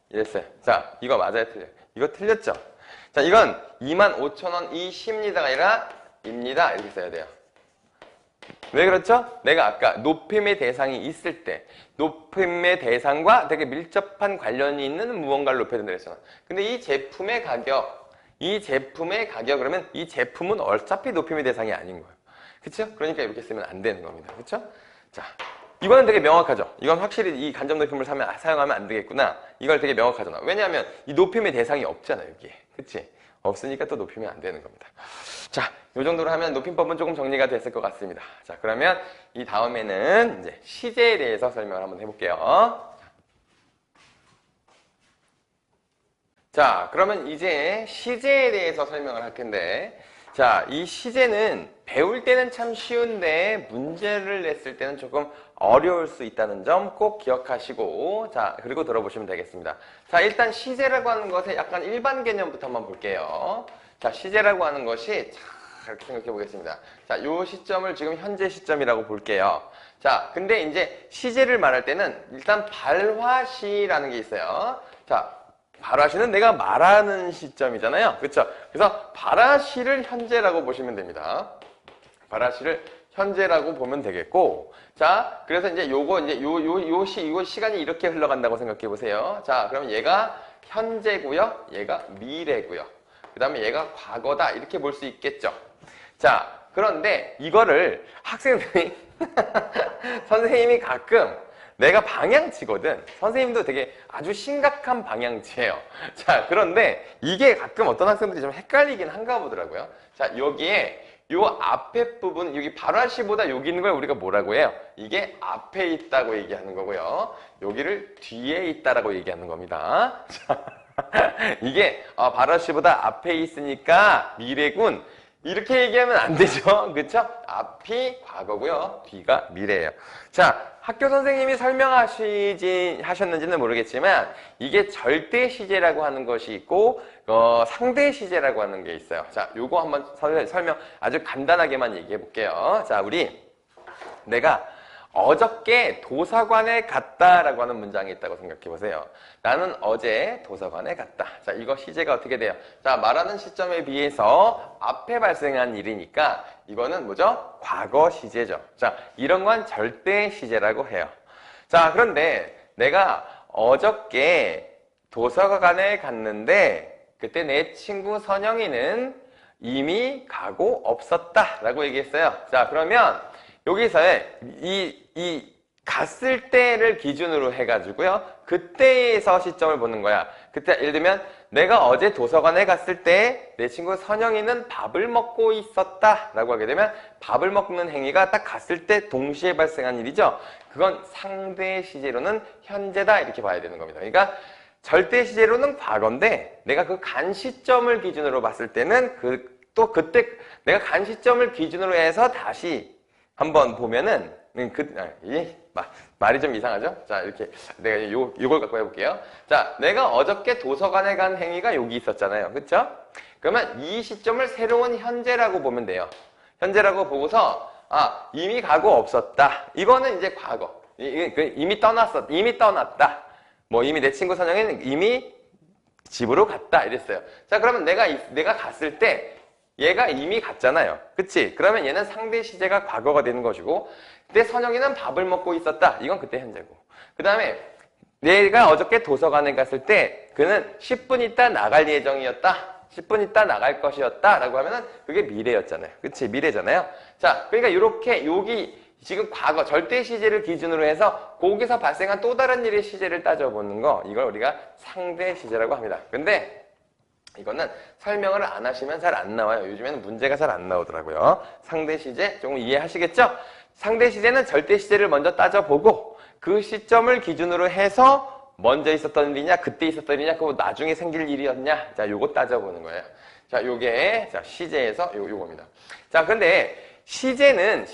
이랬어요. 자, 이거 맞아요, 틀려요? 이거 틀렸죠? 자, 이건 25,000원이십니다가 아니라 입니다. 이렇게 써야 돼요. 왜 그렇죠? 내가 아까 높임의 대상이 있을 때 높임의 대상과 되게 밀접한 관련이 있는 무언가를 높여야 된다 그랬잖아. 근데 이 제품의 가격 그러면 이 제품은 어차피 높임의 대상이 아닌 거예요. 그쵸? 그러니까 이렇게 쓰면 안 되는 겁니다. 그쵸? 자, 이거는 되게 명확하죠? 이건 확실히 이 간접 높임을 사용하면 안 되겠구나. 이걸 되게 명확하잖아. 왜냐하면 이 높임의 대상이 없잖아, 여기에. 그치? 없으니까 또 높이면 안 되는 겁니다. 자, 이 정도로 하면 높임법은 조금 정리가 됐을 것 같습니다. 자, 그러면 이 다음에는 이제 시제에 대해서 설명을 한번 해볼게요. 자, 그러면 이제 시제에 대해서 설명을 할 텐데, 자, 이 시제는 배울 때는 참 쉬운데 문제를 냈을 때는 조금 어려울 수 있다는 점 꼭 기억하시고, 자, 그리고 들어보시면 되겠습니다. 자, 일단 시제라고 하는 것의 약간 일반 개념부터 한번 볼게요. 자, 시제라고 하는 것이, 자, 이렇게 생각해 보겠습니다. 자, 요 시점을 지금 현재 시점이라고 볼게요. 자, 근데 이제 시제를 말할 때는 일단 발화시라는 게 있어요. 자, 발화시는 내가 말하는 시점이잖아요. 그렇죠? 그래서 발화시를 현재라고 보시면 됩니다. 발화시를 현재라고 보면 되겠고, 자, 그래서 이제 요 시간이 이렇게 흘러간다고 생각해 보세요. 자, 그럼 얘가 현재고요, 얘가 미래고요. 그 다음에 얘가 과거다. 이렇게 볼 수 있겠죠. 자, 그런데 이거를 학생들이 선생님이 가끔 내가 방향치거든. 선생님도 되게 아주 심각한 방향치예요. 자, 그런데 이게 가끔 어떤 학생들이 좀 헷갈리긴 한가 보더라고요. 자, 여기에 요 앞에 부분, 여기 발화시보다 여기 있는 걸 우리가 뭐라고 해요? 이게 앞에 있다고 얘기하는 거고요. 여기를 뒤에 있다라고 얘기하는 겁니다. 자, 이게 발화시보다 앞에 있으니까 미래군. 이렇게 얘기하면 안 되죠. 그쵸? 앞이 과거고요. 뒤가 미래예요. 자, 학교 선생님이 하셨는지는 모르겠지만 이게 절대 시제라고 하는 것이 있고 상대 시제라고 하는 게 있어요. 자, 요거 한번 설명 아주 간단하게만 얘기해 볼게요. 자, 내가 어저께 도서관에 갔다라고 하는 문장이 있다고 생각해 보세요. 나는 어제 도서관에 갔다. 자, 이거 시제가 어떻게 돼요? 자, 말하는 시점에 비해서 앞에 발생한 일이니까 이거는 뭐죠? 과거 시제죠. 자, 이런 건 절대 시제라고 해요. 자, 그런데 내가 어저께 도서관에 갔는데 그때 내 친구 선영이는 이미 가고 없었다라고 얘기했어요. 자, 그러면 여기서의 이 갔을 때를 기준으로 해가지고요. 그때에서 시점을 보는 거야. 그때 예를 들면 내가 어제 도서관에 갔을 때 내 친구 선영이는 밥을 먹고 있었다 라고 하게 되면 밥을 먹는 행위가 딱 갔을 때 동시에 발생한 일이죠. 그건 상대 시제로는 현재다 이렇게 봐야 되는 겁니다. 그러니까 절대 시제로는 과거인데 내가 그 간 시점을 기준으로 봤을 때는 그때 내가 간 시점을 기준으로 해서 다시 한번 보면은 말이 좀 이상하죠? 자, 이렇게 내가 요걸 갖고 해볼게요. 자, 내가 어저께 도서관에 간 행위가 여기 있었잖아요. 그쵸? 그러면 이 시점을 새로운 현재라고 보면 돼요. 현재라고 보고서 이미 가고 없었다. 이거는 이제 과거. 이미 떠났다. 뭐 이미 내 친구 선영이는 이미 집으로 갔다 이랬어요. 자, 그러면 내가 갔을 때 얘가 이미 갔잖아요. 그치? 그러면 얘는 상대 시제가 과거가 되는 것이고 그때 선영이는 밥을 먹고 있었다. 이건 그때 현재고. 그 다음에 내가 어저께 도서관에 갔을 때 그는 10분 있다 나갈 예정이었다. 10분 있다 나갈 것이었다 라고 하면은 그게 미래였잖아요. 그치? 미래잖아요. 자, 그러니까 이렇게 여기 지금 과거 절대 시제를 기준으로 해서 거기서 발생한 또 다른 일의 시제를 따져보는 거, 이걸 우리가 상대 시제라고 합니다. 근데 이거는 설명을 안 하시면 잘 안 나와요. 요즘에는 문제가 잘 안 나오더라고요. 상대 시제 조금 이해하시겠죠? 상대 시제는 절대 시제를 먼저 따져보고 그 시점을 기준으로 해서 먼저 있었던 일이냐, 그때 있었던 일이냐, 그거 나중에 생길 일이었냐, 자, 요거 따져보는 거예요. 자, 요게, 자, 시제에서 요겁니다. 자, 근데 시제는,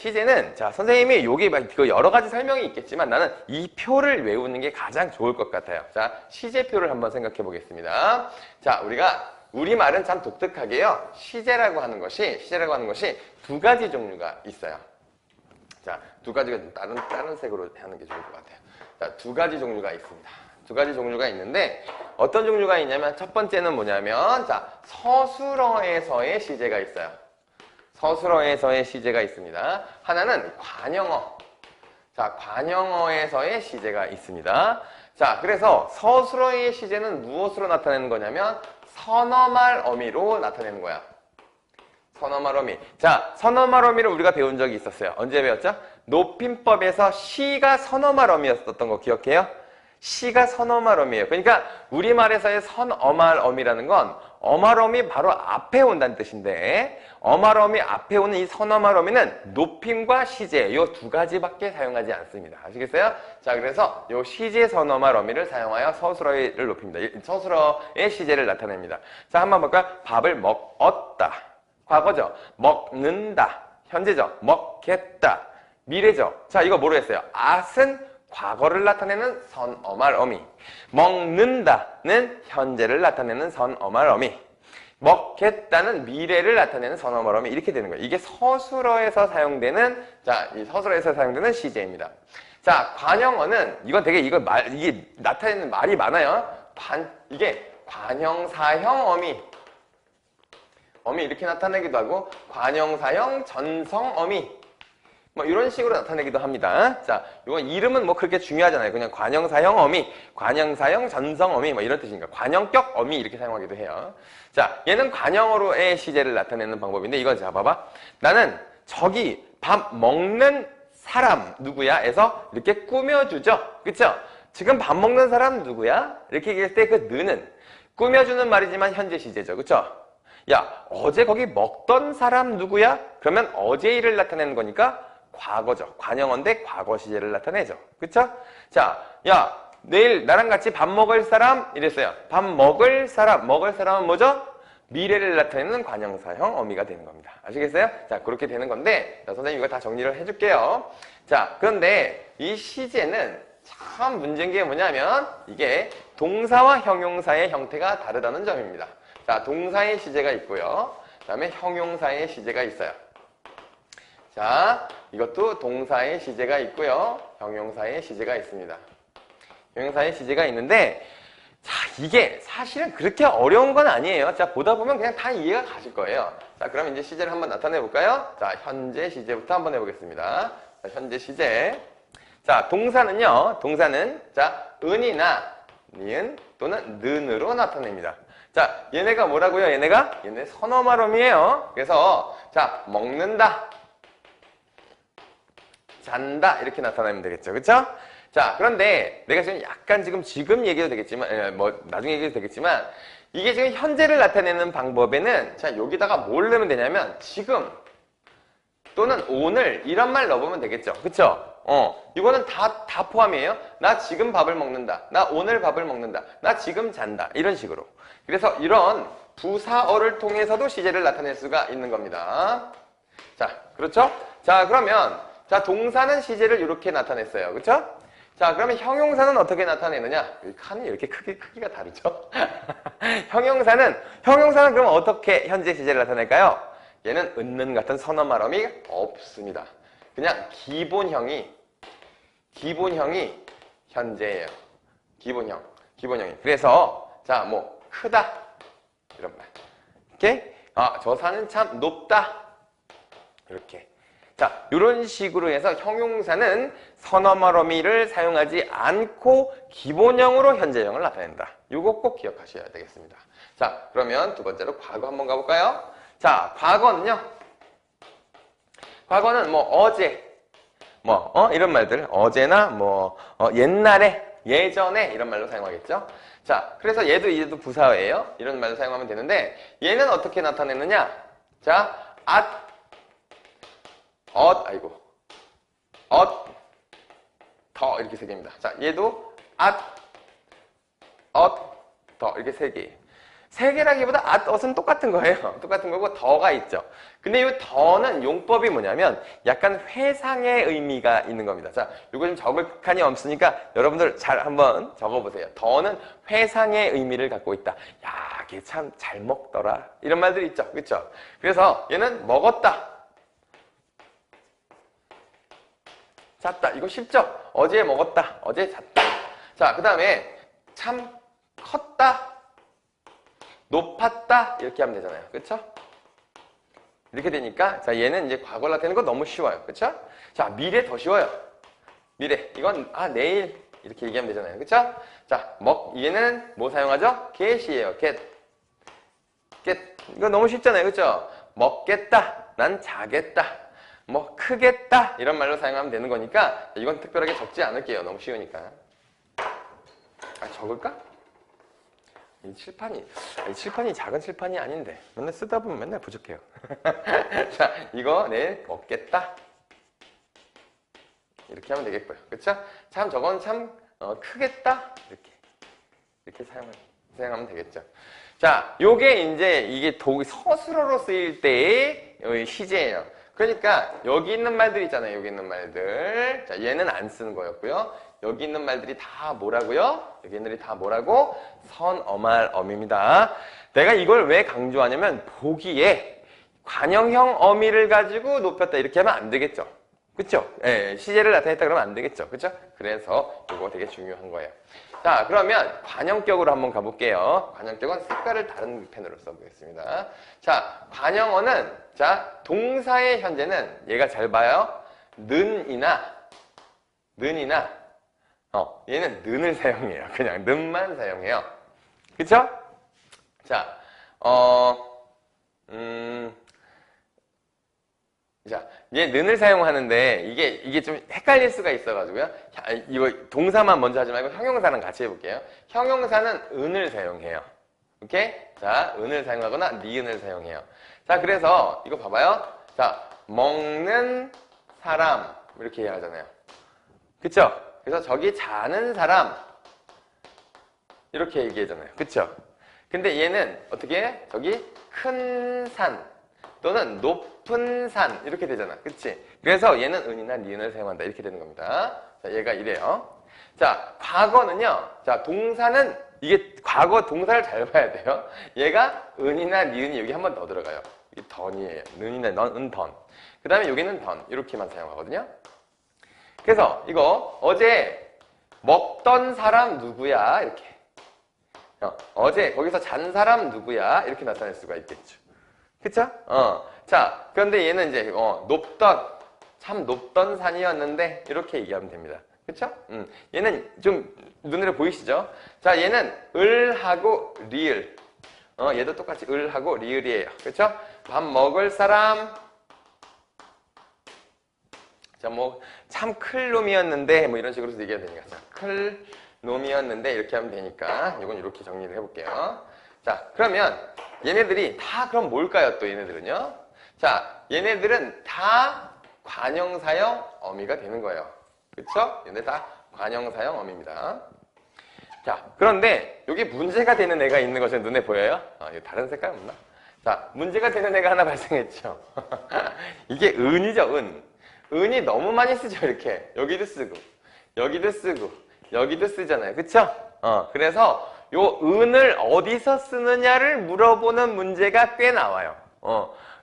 자, 선생님이 요게 막 여러 가지 설명이 있겠지만 나는 이 표를 외우는 게 가장 좋을 것 같아요. 자, 시제표를 한번 생각해 보겠습니다. 자, 우리말은 참 독특하게요. 시제라고 하는 것이 두 가지 종류가 있어요. 자, 두 가지가 다른 색으로 하는 게 좋을 것 같아요. 자, 두 가지 종류가 있습니다. 두 가지 종류가 있는데 어떤 종류가 있냐면 첫 번째는 뭐냐면 자, 서술어에서의 시제가 있어요. 서술어에서의 시제가 있습니다. 하나는 관형어. 자, 관형어에서의 시제가 있습니다. 자, 그래서 서술어의 시제는 무엇으로 나타내는 거냐면 선어말 어미로 나타내는 거야. 선어말 어미. 자, 선어말 어미를 우리가 배운 적이 있었어요. 언제 배웠죠? 높임법에서 시가 선어말 어미였었던 거 기억해요? 시가 선어말 어미예요. 그러니까 우리말에서의 선어말 어미라는 건 어말 어미 바로 앞에 온다는 뜻인데 어말 어미 앞에 오는 이 선어말 어미는 높임과 시제 이 두 가지밖에 사용하지 않습니다. 아시겠어요? 자, 그래서 이 시제 선어말 어미를 사용하여 서술어를 높입니다. 서술어의 시제를 나타냅니다. 자, 한번 볼까요? 밥을 먹었다. 과거죠. 먹는다. 현재죠. 먹겠다. 미래죠. 자, 이거 뭐로 했어요? at은 과거를 나타내는 선어말 어미. 먹는다는 현재를 나타내는 선어말 어미. 먹겠다는 미래를 나타내는 선어말 어미. 이렇게 되는 거예요. 이게 서술어에서 사용되는, 자, 이 서술어에서 사용되는 시제입니다. 자, 관형어는, 이게 나타내는 말이 많아요. 이게 관형사형 어미. 어미 이렇게 나타내기도 하고, 관형사형 전성 어미. 뭐 이런 식으로 나타내기도 합니다. 자, 이건 이름은 뭐 그렇게 중요하잖아요. 그냥 관형사형 어미, 관형사형 전성 어미 뭐 이런 뜻이니까 관형격 어미 이렇게 사용하기도 해요. 자, 얘는 관형어로의 시제를 나타내는 방법인데 이거 자 봐봐. 나는 저기 밥 먹는 사람 누구야? 에서 이렇게 꾸며주죠. 그쵸? 지금 밥 먹는 사람 누구야? 이렇게 얘기할 때 그 느는 꾸며주는 말이지만 현재 시제죠. 그쵸? 야, 어제 거기 먹던 사람 누구야? 그러면 어제 일을 나타내는 거니까 과거죠. 관형어인데 과거 시제를 나타내죠. 그쵸? 자, 야, 내일 나랑 같이 밥 먹을 사람? 이랬어요. 밥 먹을 사람은 뭐죠? 미래를 나타내는 관형사형 어미가 되는 겁니다. 아시겠어요? 자, 그렇게 되는 건데, 자, 선생님 이거 다 정리를 해줄게요. 자, 그런데 이 시제는 참 문제인 게 뭐냐면, 이게 동사와 형용사의 형태가 다르다는 점입니다. 자, 동사의 시제가 있고요. 그 다음에 형용사의 시제가 있어요. 자, 이것도 동사의 시제가 있고요. 형용사의 시제가 있습니다. 형용사의 시제가 있는데, 자, 이게 사실은 그렇게 어려운 건 아니에요. 자, 보다 보면 그냥 다 이해가 가실 거예요. 자, 그럼 이제 시제를 한번 나타내 볼까요? 자, 현재 시제부터 한번 해보겠습니다. 자, 현재 시제. 자, 동사는요, 자, 은이나 니은 또는 는으로 나타냅니다. 자, 얘네가 뭐라고요? 얘네 선어말음이에요. 그래서, 자, 먹는다. 잔다 이렇게 나타나면 되겠죠. 그쵸? 자, 그런데 내가 지금 얘기해도 되겠지만 뭐 나중에 얘기해도 되겠지만 이게 지금 현재를 나타내는 방법에는 자, 여기다가 뭘 넣으면 되냐면 지금 또는 오늘 이런 말 넣어보면 되겠죠. 그쵸? 이거는 다 포함이에요. 나 지금 밥을 먹는다. 나 오늘 밥을 먹는다. 나 지금 잔다. 이런 식으로. 그래서 이런 부사어를 통해서도 시제를 나타낼 수가 있는 겁니다. 자, 그렇죠? 자, 그러면 자, 동사는 시제를 이렇게 나타냈어요. 그쵸? 자, 그러면 형용사는 어떻게 나타내느냐? 이 칸이 이렇게 크기가 다르죠? 형용사는 그럼 어떻게 현재 시제를 나타낼까요? 얘는 은는 같은 선어말음이 없습니다. 그냥 기본형이 현재예요. 기본형이. 그래서, 자, 뭐, 크다. 이런 말. 이렇게, 저 산은 참 높다. 이렇게. 자, 이런 식으로 해서 형용사는 선어말 어미를 사용하지 않고 기본형으로 현재형을 나타낸다. 요거 꼭 기억하셔야 되겠습니다. 자, 그러면 두 번째로 과거 한번 가볼까요? 자, 과거는요. 과거는 뭐 어제, 이런 말들, 어제나 옛날에, 예전에 이런 말로 사용하겠죠. 자, 그래서 얘도 부사예요. 이런 말로 사용하면 되는데 얘는 어떻게 나타내느냐? 자, 더 이렇게 세 개입니다. 자, 얘도 더 이렇게 세 개. 세 개라기보다 은 똑같은 거예요. 똑같은 거고 더가 있죠. 근데 이 더는 용법이 뭐냐면 약간 회상의 의미가 있는 겁니다. 자, 이거 좀 적을 칸이 없으니까 여러분들 잘 한번 적어보세요. 더는 회상의 의미를 갖고 있다. 야, 걔 참 잘 먹더라. 이런 말들이 있죠. 그렇죠? 그래서 얘는 먹었다. 잤다. 이거 쉽죠? 어제 먹었다. 어제 잤다. 자, 그 다음에 참 컸다. 높았다. 이렇게 하면 되잖아요. 그쵸? 이렇게 되니까, 자, 얘는 이제 과거로 나타내는 거 너무 쉬워요. 그쵸? 자, 미래 더 쉬워요. 미래. 이건, 내일. 이렇게 얘기하면 되잖아요. 그쵸? 자, 얘는 뭐 사용하죠? get이에요. get. 이거 너무 쉽잖아요. 그쵸? 먹겠다. 난 자겠다. 크겠다. 이런 말로 사용하면 되는 거니까, 이건 특별하게 적지 않을게요. 너무 쉬우니까. 적을까? 이 칠판이 작은 칠판이 아닌데 맨날 쓰다 보면 맨날 부족해요. 자, 이거 내일 먹겠다. 이렇게 하면 되겠고요. 그쵸? 참 저건 참 크겠다. 이렇게 사용하면 되겠죠. 자, 요게 이제 이게 서술어로 쓰일 때의 시제예요. 그러니까 여기 있는 말들 있잖아요. 여기 있는 말들. 자, 얘는 안 쓰는 거였고요. 여기 있는 말들이 다 뭐라고요? 여기 있는 말들이 다 뭐라고? 선어말 어미입니다. 내가 이걸 왜 강조하냐면 보기에 관형형 어미를 가지고 높였다 이렇게 하면 안 되겠죠. 그쵸? 예, 시제를 나타냈다 그러면 안 되겠죠. 그쵸? 그래서 이거 되게 중요한 거예요. 자, 그러면 관형격으로 한번 가볼게요. 관형격은 색깔을 다른 펜으로 써보겠습니다. 자, 관형어는 자, 동사의 현재는 얘가 잘 봐요. 는이나 얘는 는을 사용해요. 그냥 는만 사용해요. 그쵸? 자, 자, 얘 는을 사용하는데 이게 좀 헷갈릴 수가 있어가지고요. 이거 동사만 먼저 하지 말고 형용사랑 같이 해볼게요. 형용사는 은을 사용해요. 오케이? 자, 은을 사용하거나 니은을 사용해요. 자, 그래서 이거 봐봐요. 자, 먹는 사람 이렇게 얘기하잖아요. 그쵸? 그래서 저기 자는 사람 이렇게 얘기하잖아요. 그쵸? 근데 얘는 어떻게 해? 저기 큰 산 또는 높은 산 이렇게 되잖아. 그치? 그래서 얘는 은이나 니은을 사용한다. 이렇게 되는 겁니다. 자, 얘가 이래요. 자, 과거는요. 자, 동사는 이게 과거 동사를 잘 봐야 돼요. 얘가 은이나 니은이 여기 한 번 더 들어가요. 이게 던이에요. 은이나 던. 그 다음에 여기는 던. 이렇게만 사용하거든요. 그래서 이거 어제 먹던 사람 누구야? 이렇게. 어제 거기서 잔 사람 누구야? 이렇게 나타낼 수가 있겠죠. 그쵸? 자, 그런데 얘는 이제 참 높던 산이었는데 이렇게 얘기하면 됩니다. 그쵸? 얘는 좀 눈으로 보이시죠? 자, 얘는 을하고 리을. 얘도 똑같이 을하고 리을이에요. 그쵸? 밥 먹을 사람. 자, 참 클 놈이었는데 이런 식으로 얘기해야 되니까. 자, 클 놈이었는데 이렇게 하면 되니까 이건 이렇게 정리를 해볼게요. 자, 그러면 얘네들이 다 그럼 뭘까요? 또 얘네들은요? 자, 얘네들은 다 관형사형 어미가 되는 거예요. 그쵸? 얘네 다 관형사형 어미입니다. 자, 그런데 여기 문제가 되는 애가 있는 것이 눈에 보여요? 이거 다른 색깔 없나? 자, 문제가 되는 애가 하나 발생했죠. 이게 은이죠, 은. 은이 너무 많이 쓰죠, 이렇게. 여기도 쓰고, 여기도 쓰고, 여기도 쓰잖아요. 그쵸? 그래서 요 은을 어디서 쓰느냐를 물어보는 문제가 꽤 나와요.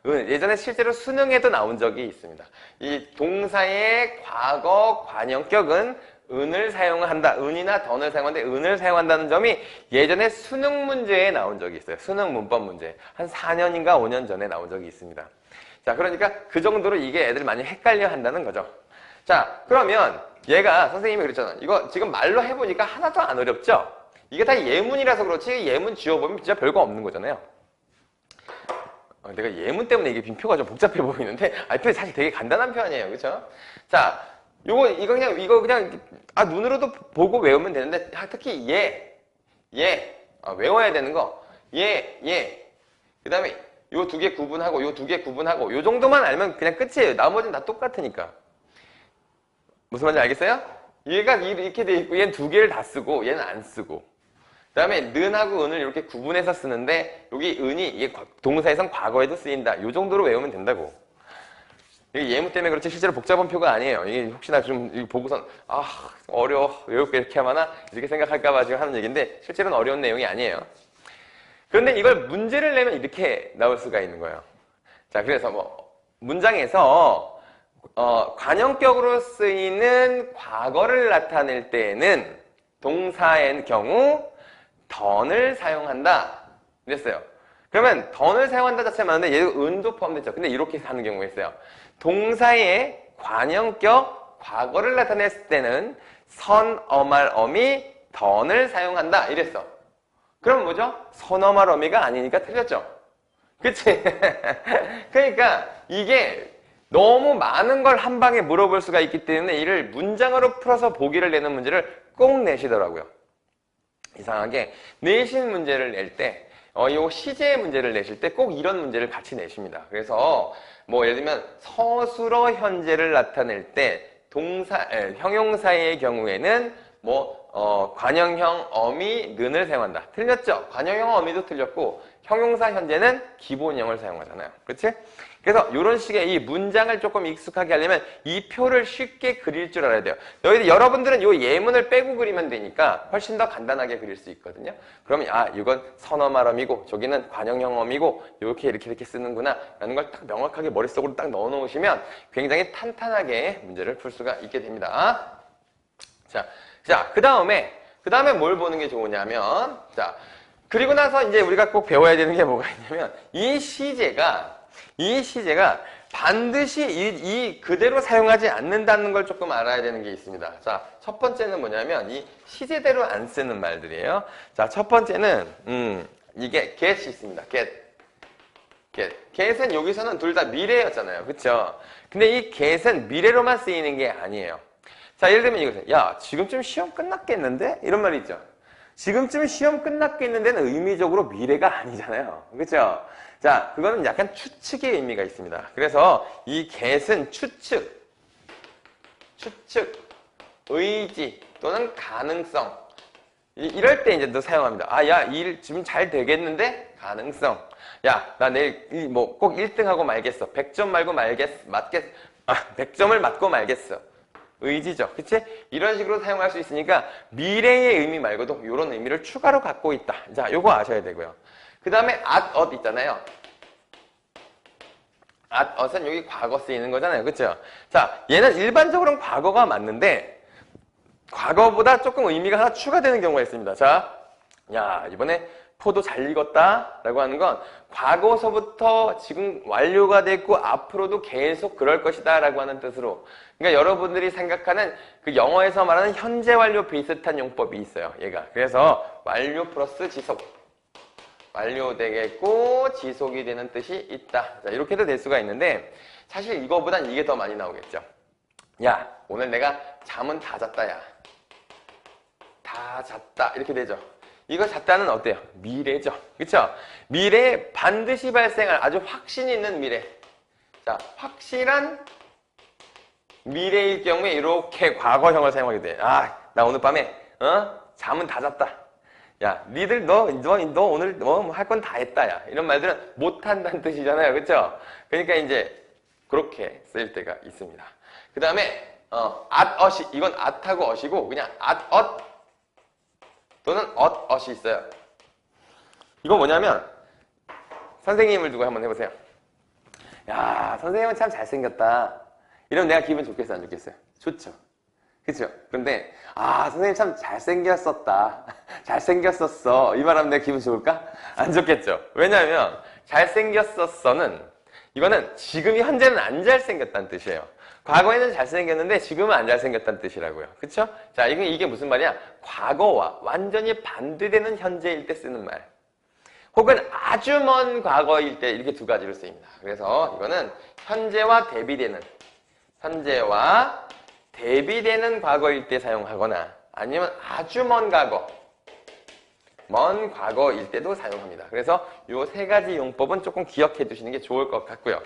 예전에 실제로 수능에도 나온 적이 있습니다. 이 동사의 과거 관형격은 은을 사용한다. 은이나 던을 사용하는데 은을 사용한다는 점이 예전에 수능 문제에 나온 적이 있어요. 수능 문법 문제. 한 4년인가 5년 전에 나온 적이 있습니다. 자, 그러니까 그 정도로 이게 애들 많이 헷갈려 한다는 거죠. 자, 그러면 얘가 선생님이 그랬잖아. 이거 지금 말로 해보니까 하나도 안 어렵죠? 이게 다 예문이라서 그렇지 예문 지워보면 진짜 별거 없는 거잖아요. 내가 예문 때문에 이게 빈표가 좀 복잡해 보이는데 표 사실 되게 간단한 표현이에요. 그쵸? 자, 이거 그냥 눈으로도 보고 외우면 되는데 특히 외워야 되는 거 그 다음에 요 두 개 구분하고 요 두 개 구분하고 요 정도만 알면 그냥 끝이에요. 나머지는 다 똑같으니까. 무슨 말인지 알겠어요? 얘가 이렇게 돼 있고 얘는 두 개를 다 쓰고 얘는 안 쓰고 그 다음에 는하고 은을 이렇게 구분해서 쓰는데 여기 은이 이게 동사에선 과거에도 쓰인다. 요 정도로 외우면 된다고. 이게 예문 때문에 그렇지 실제로 복잡한 표가 아니에요. 이게 혹시나 좀 보고선 어려워 외울 게 이렇게 하나 이렇게 생각할까 봐 지금 하는 얘기인데 실제로는 어려운 내용이 아니에요. 그런데 이걸 문제를 내면 이렇게 나올 수가 있는 거예요. 자, 그래서 문장에서 관형격으로 쓰이는 과거를 나타낼 때에는 동사의 경우 던을 사용한다. 이랬어요. 그러면 던을 사용한다 자체가 맞는데 얘도 은도 포함됐죠. 근데 이렇게 하는 경우가 있어요. 동사의 관형격 과거를 나타냈을 때는 선, 어말, 어미, 던을 사용한다. 이랬어. 그럼 뭐죠? 선, 어말, 어미가 아니니까 틀렸죠. 그치? 그러니까 이게 너무 많은 걸 한 방에 물어볼 수가 있기 때문에 이를 문장으로 풀어서 보기를 내는 문제를 꼭 내시더라고요. 이상하게 내신 문제를 낼 때, 요 시제 문제를 내실 때 꼭 이런 문제를 같이 내십니다. 그래서 예를 들면 서술어 현재를 나타낼 때 형용사의 경우에는 관형형 어미 는을 사용한다. 틀렸죠? 관형형 어미도 틀렸고 형용사 현재는 기본형을 사용하잖아요. 그렇지? 그래서 이런 식의 이 문장을 조금 익숙하게 하려면 이 표를 쉽게 그릴 줄 알아야 돼요. 여러분들은 이 예문을 빼고 그리면 되니까 훨씬 더 간단하게 그릴 수 있거든요. 그러면 이건 선어말 어미고 저기는 관형형 어미고 이렇게 쓰는구나 라는 걸 딱 명확하게 머릿속으로 딱 넣어 놓으시면 굉장히 탄탄하게 문제를 풀 수가 있게 됩니다. 자, 그 다음에 뭘 보는 게 좋으냐면, 그리고 나서 이제 우리가 꼭 배워야 되는 게 뭐가 있냐면, 이 시제가 반드시 이 그대로 사용하지 않는다는 걸 조금 알아야 되는 게 있습니다. 자, 첫 번째는 뭐냐면, 이 시제대로 안 쓰는 말들이에요. 자, 첫 번째는, 이게 get이 있습니다. get은 여기서는 둘 다 미래였잖아요. 그쵸? 근데 이 get은 미래로만 쓰이는 게 아니에요. 자, 예를 들면 이거죠. 야, 지금쯤 시험 끝났겠는데? 이런 말이 있죠. 지금쯤 시험 끝났겠는데는 의미적으로 미래가 아니잖아요. 그렇죠? 자, 그거는 약간 추측의 의미가 있습니다. 그래서 이 get은 추측, 의지 또는 가능성 이럴 때 이제 또 사용합니다. 야, 일 지금 잘 되겠는데? 가능성. 야, 나 내일 꼭 1등하고 말겠어. 100점 말고 100점을 맞고 말겠어. 의지죠. 그치? 이런 식으로 사용할 수 있으니까 미래의 의미 말고도 이런 의미를 추가로 갖고 있다. 자, 요거 아셔야 되고요. 그 다음에 at 있잖아요. at은 여기 과거 쓰이는 거잖아요. 그쵸? 자, 얘는 일반적으로는 과거가 맞는데 과거보다 조금 의미가 하나 추가되는 경우가 있습니다. 자, 야, 이번에 포도 잘 익었다 라고 하는 건 과거서부터 지금 완료가 됐고 앞으로도 계속 그럴 것이다 라고 하는 뜻으로, 그러니까 여러분들이 생각하는 그 영어에서 말하는 현재 완료 비슷한 용법이 있어요. 얘가. 그래서 완료 플러스 지속, 완료되겠고 지속이 되는 뜻이 있다. 자, 이렇게도 될 수가 있는데 사실 이거보단 이게 더 많이 나오겠죠. 야, 오늘 내가 잠은 다 잤다. 야, 다 잤다. 이렇게 되죠. 이거 잤다는 어때요? 미래죠. 그쵸? 미래에 반드시 발생할 아주 확신 있는 미래. 자, 확실한 미래일 경우에 이렇게 과거형을 사용하게 돼. 나 오늘 밤에, 잠은 다 잤다. 야, 니들 너 오늘 할 건 다 했다. 야. 이런 말들은 못한다는 뜻이잖아요. 그쵸? 그러니까 이제 그렇게 쓸 때가 있습니다. 그 다음에, at이, 이건 at하고 ot이고, 그냥 at 또는 ot이 있어요. 이건 뭐냐면 선생님을 두고 한번 해보세요. 야, 선생님은 참 잘생겼다. 이러면 내가 기분 좋겠어, 안 좋겠어요? 좋죠. 그쵸? 그런데 선생님 참 잘생겼었다. 잘생겼었어. 이 말하면 내가 기분 좋을까? 안 좋겠죠. 왜냐하면 잘생겼었어는 이거는 지금이 현재는 안 잘생겼다는 뜻이에요. 과거에는 잘생겼는데 지금은 안 잘생겼다는 뜻이라고요. 그쵸? 자, 이게 무슨 말이야? 과거와 완전히 반대되는 현재일 때 쓰는 말. 혹은 아주 먼 과거일 때 이렇게 두 가지로 쓰입니다. 그래서 이거는 현재와 대비되는 과거일 때 사용하거나 아니면 아주 먼 과거일 때도 사용합니다. 그래서 이 세 가지 용법은 조금 기억해 두시는 게 좋을 것 같고요.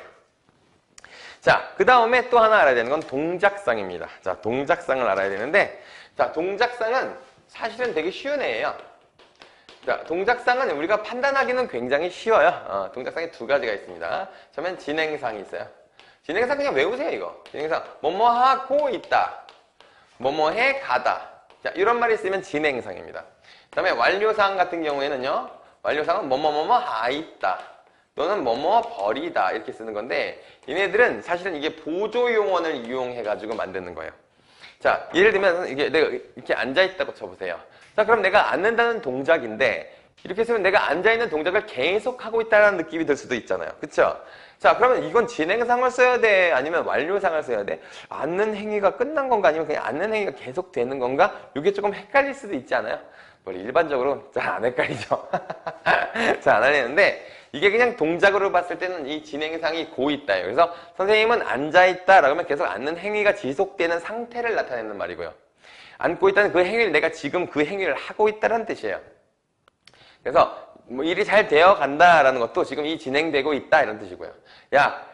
자, 그 다음에 또 하나 알아야 되는 건 동작상입니다. 자, 동작상을 알아야 되는데, 자, 동작상은 사실은 되게 쉬운 애예요. 자, 동작상은 우리가 판단하기는 굉장히 쉬워요. 동작상이 두 가지가 있습니다. 처음엔 진행상이 있어요. 진행상 그냥 외우세요, 이거. 진행상. 뭐뭐 하고 있다. 뭐뭐해 가다. 자, 이런 말이 있으면 진행상입니다. 그 다음에 완료상 같은 경우에는요, 완료상은 뭐뭐뭐뭐 하있다. 또는 뭐뭐 버리다. 이렇게 쓰는 건데, 얘네들은 사실은 이게 보조 용언을 이용해가지고 만드는 거예요. 자, 예를 들면, 이게 내가 이렇게 앉아있다고 쳐보세요. 자, 그럼 내가 앉는다는 동작인데, 이렇게 쓰면 내가 앉아있는 동작을 계속 하고 있다는 느낌이 들 수도 있잖아요. 그쵸? 자, 그러면 이건 진행상을 써야 돼? 아니면 완료상을 써야 돼? 앉는 행위가 끝난 건가? 아니면 그냥 앉는 행위가 계속 되는 건가? 이게 조금 헷갈릴 수도 있지 않아요? 뭐 일반적으로 잘 안 헷갈리죠. 잘 안 헷갈리는데 이게 그냥 동작으로 봤을 때는 이 진행상이 고 있다예요. 그래서 선생님은 앉아있다 라고 하면 계속 앉는 행위가 지속되는 상태를 나타내는 말이고요. 앉고 있다는 그 행위를 내가 지금 그 행위를 하고 있다는 뜻이에요. 그래서 뭐 일이 잘 되어 간다라는 것도 지금 이 진행되고 있다 이런 뜻이고요. 야,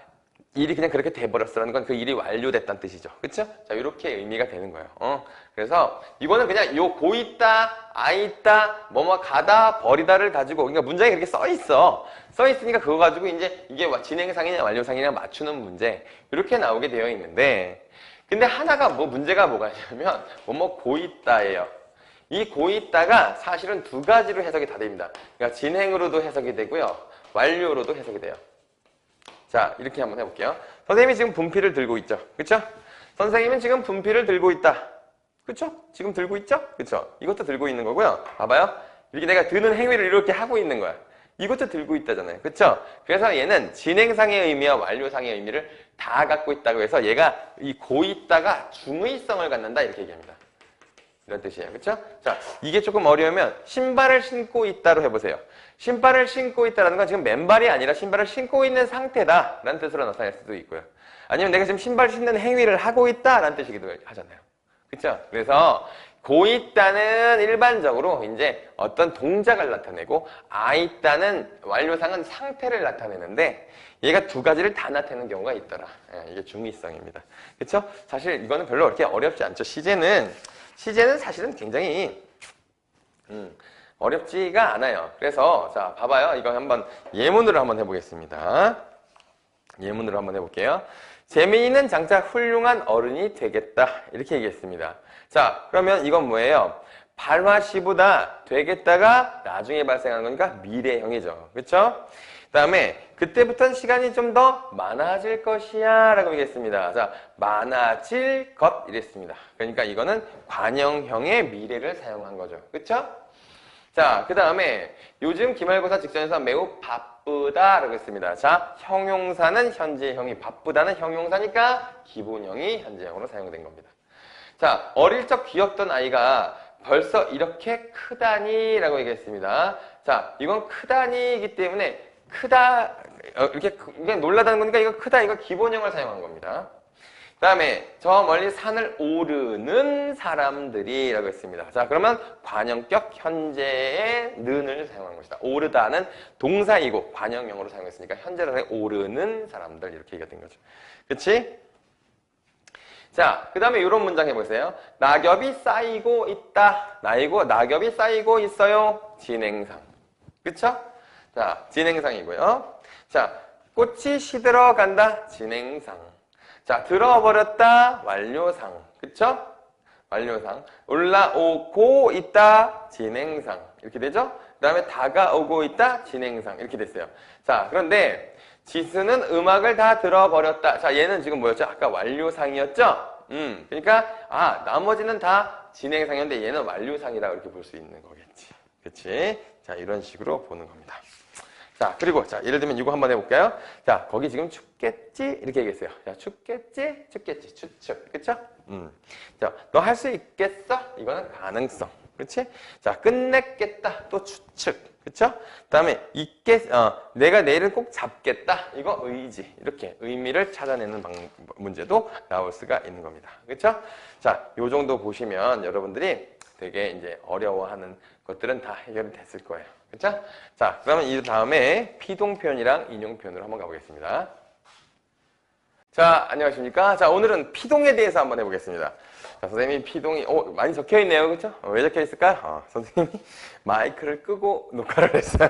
일이 그냥 그렇게 돼버렸어라는 건 그 일이 완료됐다는 뜻이죠. 그쵸? 자, 이렇게 의미가 되는 거예요. 그래서 이거는 그냥 요 고 있다, 아 있다, 뭐뭐 가다, 버리다를 가지고 그러니까 문장이 그렇게 써 있어. 써 있으니까 그거 가지고 이제 이게 진행상이냐 완료상이냐 맞추는 문제 이렇게 나오게 되어 있는데 근데 하나가 문제가 뭐가 있냐면 뭐뭐 고 있다예요. 이 고 있다가 사실은 두 가지로 해석이 다 됩니다. 그러니까 진행으로도 해석이 되고요. 완료로도 해석이 돼요. 자, 이렇게 한번 해볼게요. 선생님이 지금 분필을 들고 있죠. 그쵸? 선생님은 지금 분필을 들고 있다. 그쵸? 지금 들고 있죠? 그쵸? 이것도 들고 있는 거고요. 봐봐요. 이렇게 내가 드는 행위를 이렇게 하고 있는 거야. 이것도 들고 있다잖아요. 그쵸? 그래서 얘는 진행상의 의미와 완료상의 의미를 다 갖고 있다고 해서 얘가 이 고 있다가 중의성을 갖는다 이렇게 얘기합니다. 이런 뜻이에요. 그쵸? 자, 이게 조금 어려우면 신발을 신고 있다로 해보세요. 신발을 신고 있다는 건 지금 맨발이 아니라 신발을 신고 있는 상태다 라는 뜻으로 나타낼 수도 있고요. 아니면 내가 지금 신발 신는 행위를 하고 있다 라는 뜻이기도 하잖아요. 그쵸? 그래서 고 있다는 일반적으로 이제 어떤 동작을 나타내고 아 있다는 완료상은 상태를 나타내는데 얘가 두 가지를 다 나타내는 경우가 있더라. 이게 중의성입니다. 그쵸? 사실 이거는 별로 그렇게 어렵지 않죠. 시제는 사실은 굉장히 어렵지가 않아요. 그래서 자 봐봐요. 이거 한번 예문으로 한번 해보겠습니다. 예문으로 한번 해볼게요. 재민이는 장차 훌륭한 어른이 되겠다. 이렇게 얘기했습니다. 자 그러면 이건 뭐예요? 발화시보다 되겠다가 나중에 발생하는 거니까 미래형이죠. 그렇죠? 그 다음에 그때부터는 시간이 좀 더 많아질 것이야 라고 얘기했습니다. 자, 많아질 것 이랬습니다. 그러니까 이거는 관형형의 미래를 사용한 거죠. 그쵸? 자, 그 다음에 요즘 기말고사 직전에서 매우 바쁘다 라고 했습니다. 자, 형용사는 현재형이 바쁘다는 형용사니까 기본형이 현재형으로 사용된 겁니다. 자, 어릴 적 귀엽던 아이가 벌써 이렇게 크다니 라고 얘기했습니다. 자, 이건 크다니이기 때문에 크다 이렇게 그냥 놀라다는 거니까 이거 크다 이거 기본형을 사용한 겁니다. 그 다음에 저 멀리 산을 오르는 사람들이 라고 했습니다. 자 그러면 관형격 현재의 는을 사용한 것이다. 오르다는 동사이고 관형형으로 사용했으니까 현재를 오르는 사람들 이렇게 얘기가 된 거죠. 그치? 자, 그 다음에 이런 문장 해보세요. 낙엽이 쌓이고 있다. 낙엽이 쌓이고 있어요. 진행상. 그쵸? 자, 진행상이고요. 자, 꽃이 시들어간다. 진행상. 자, 들어버렸다. 완료상. 그쵸? 완료상. 올라오고 있다. 진행상. 이렇게 되죠? 그 다음에 다가오고 있다. 진행상. 이렇게 됐어요. 자, 그런데 지수는 음악을 다 들어버렸다. 자, 얘는 지금 뭐였죠? 아까 완료상이었죠? 그러니까 나머지는 다 진행상이었는데 얘는 완료상이라고 이렇게 볼 수 있는 거겠지. 그치? 자, 이런 식으로 보는 겁니다. 자, 그리고, 자, 예를 들면 이거 한번 해볼까요? 자, 거기 지금 춥겠지? 이렇게 얘기했어요. 자, 춥겠지? 춥겠지? 추측. 그쵸? 자, 너 할 수 있겠어? 이거는 가능성. 그렇지? 자, 끝냈겠다. 또 추측. 그쵸? 그 다음에, 내가 내일은 꼭 잡겠다. 이거 의지. 이렇게 의미를 찾아내는 문제도 나올 수가 있는 겁니다. 그쵸? 자, 요 정도 보시면 여러분들이 되게 이제 어려워하는 것들은 다 해결이 됐을 거예요. 그쵸? 자, 그러면 이 다음에 피동 표현이랑 인용 표현으로 한번 가보겠습니다. 자, 안녕하십니까? 자, 오늘은 피동에 대해서 한번 해보겠습니다. 자, 선생님이 피동이, 많이 적혀 있네요. 그쵸? 왜 적혀 있을까요? 선생님이 마이크를 끄고 녹화를 했어요.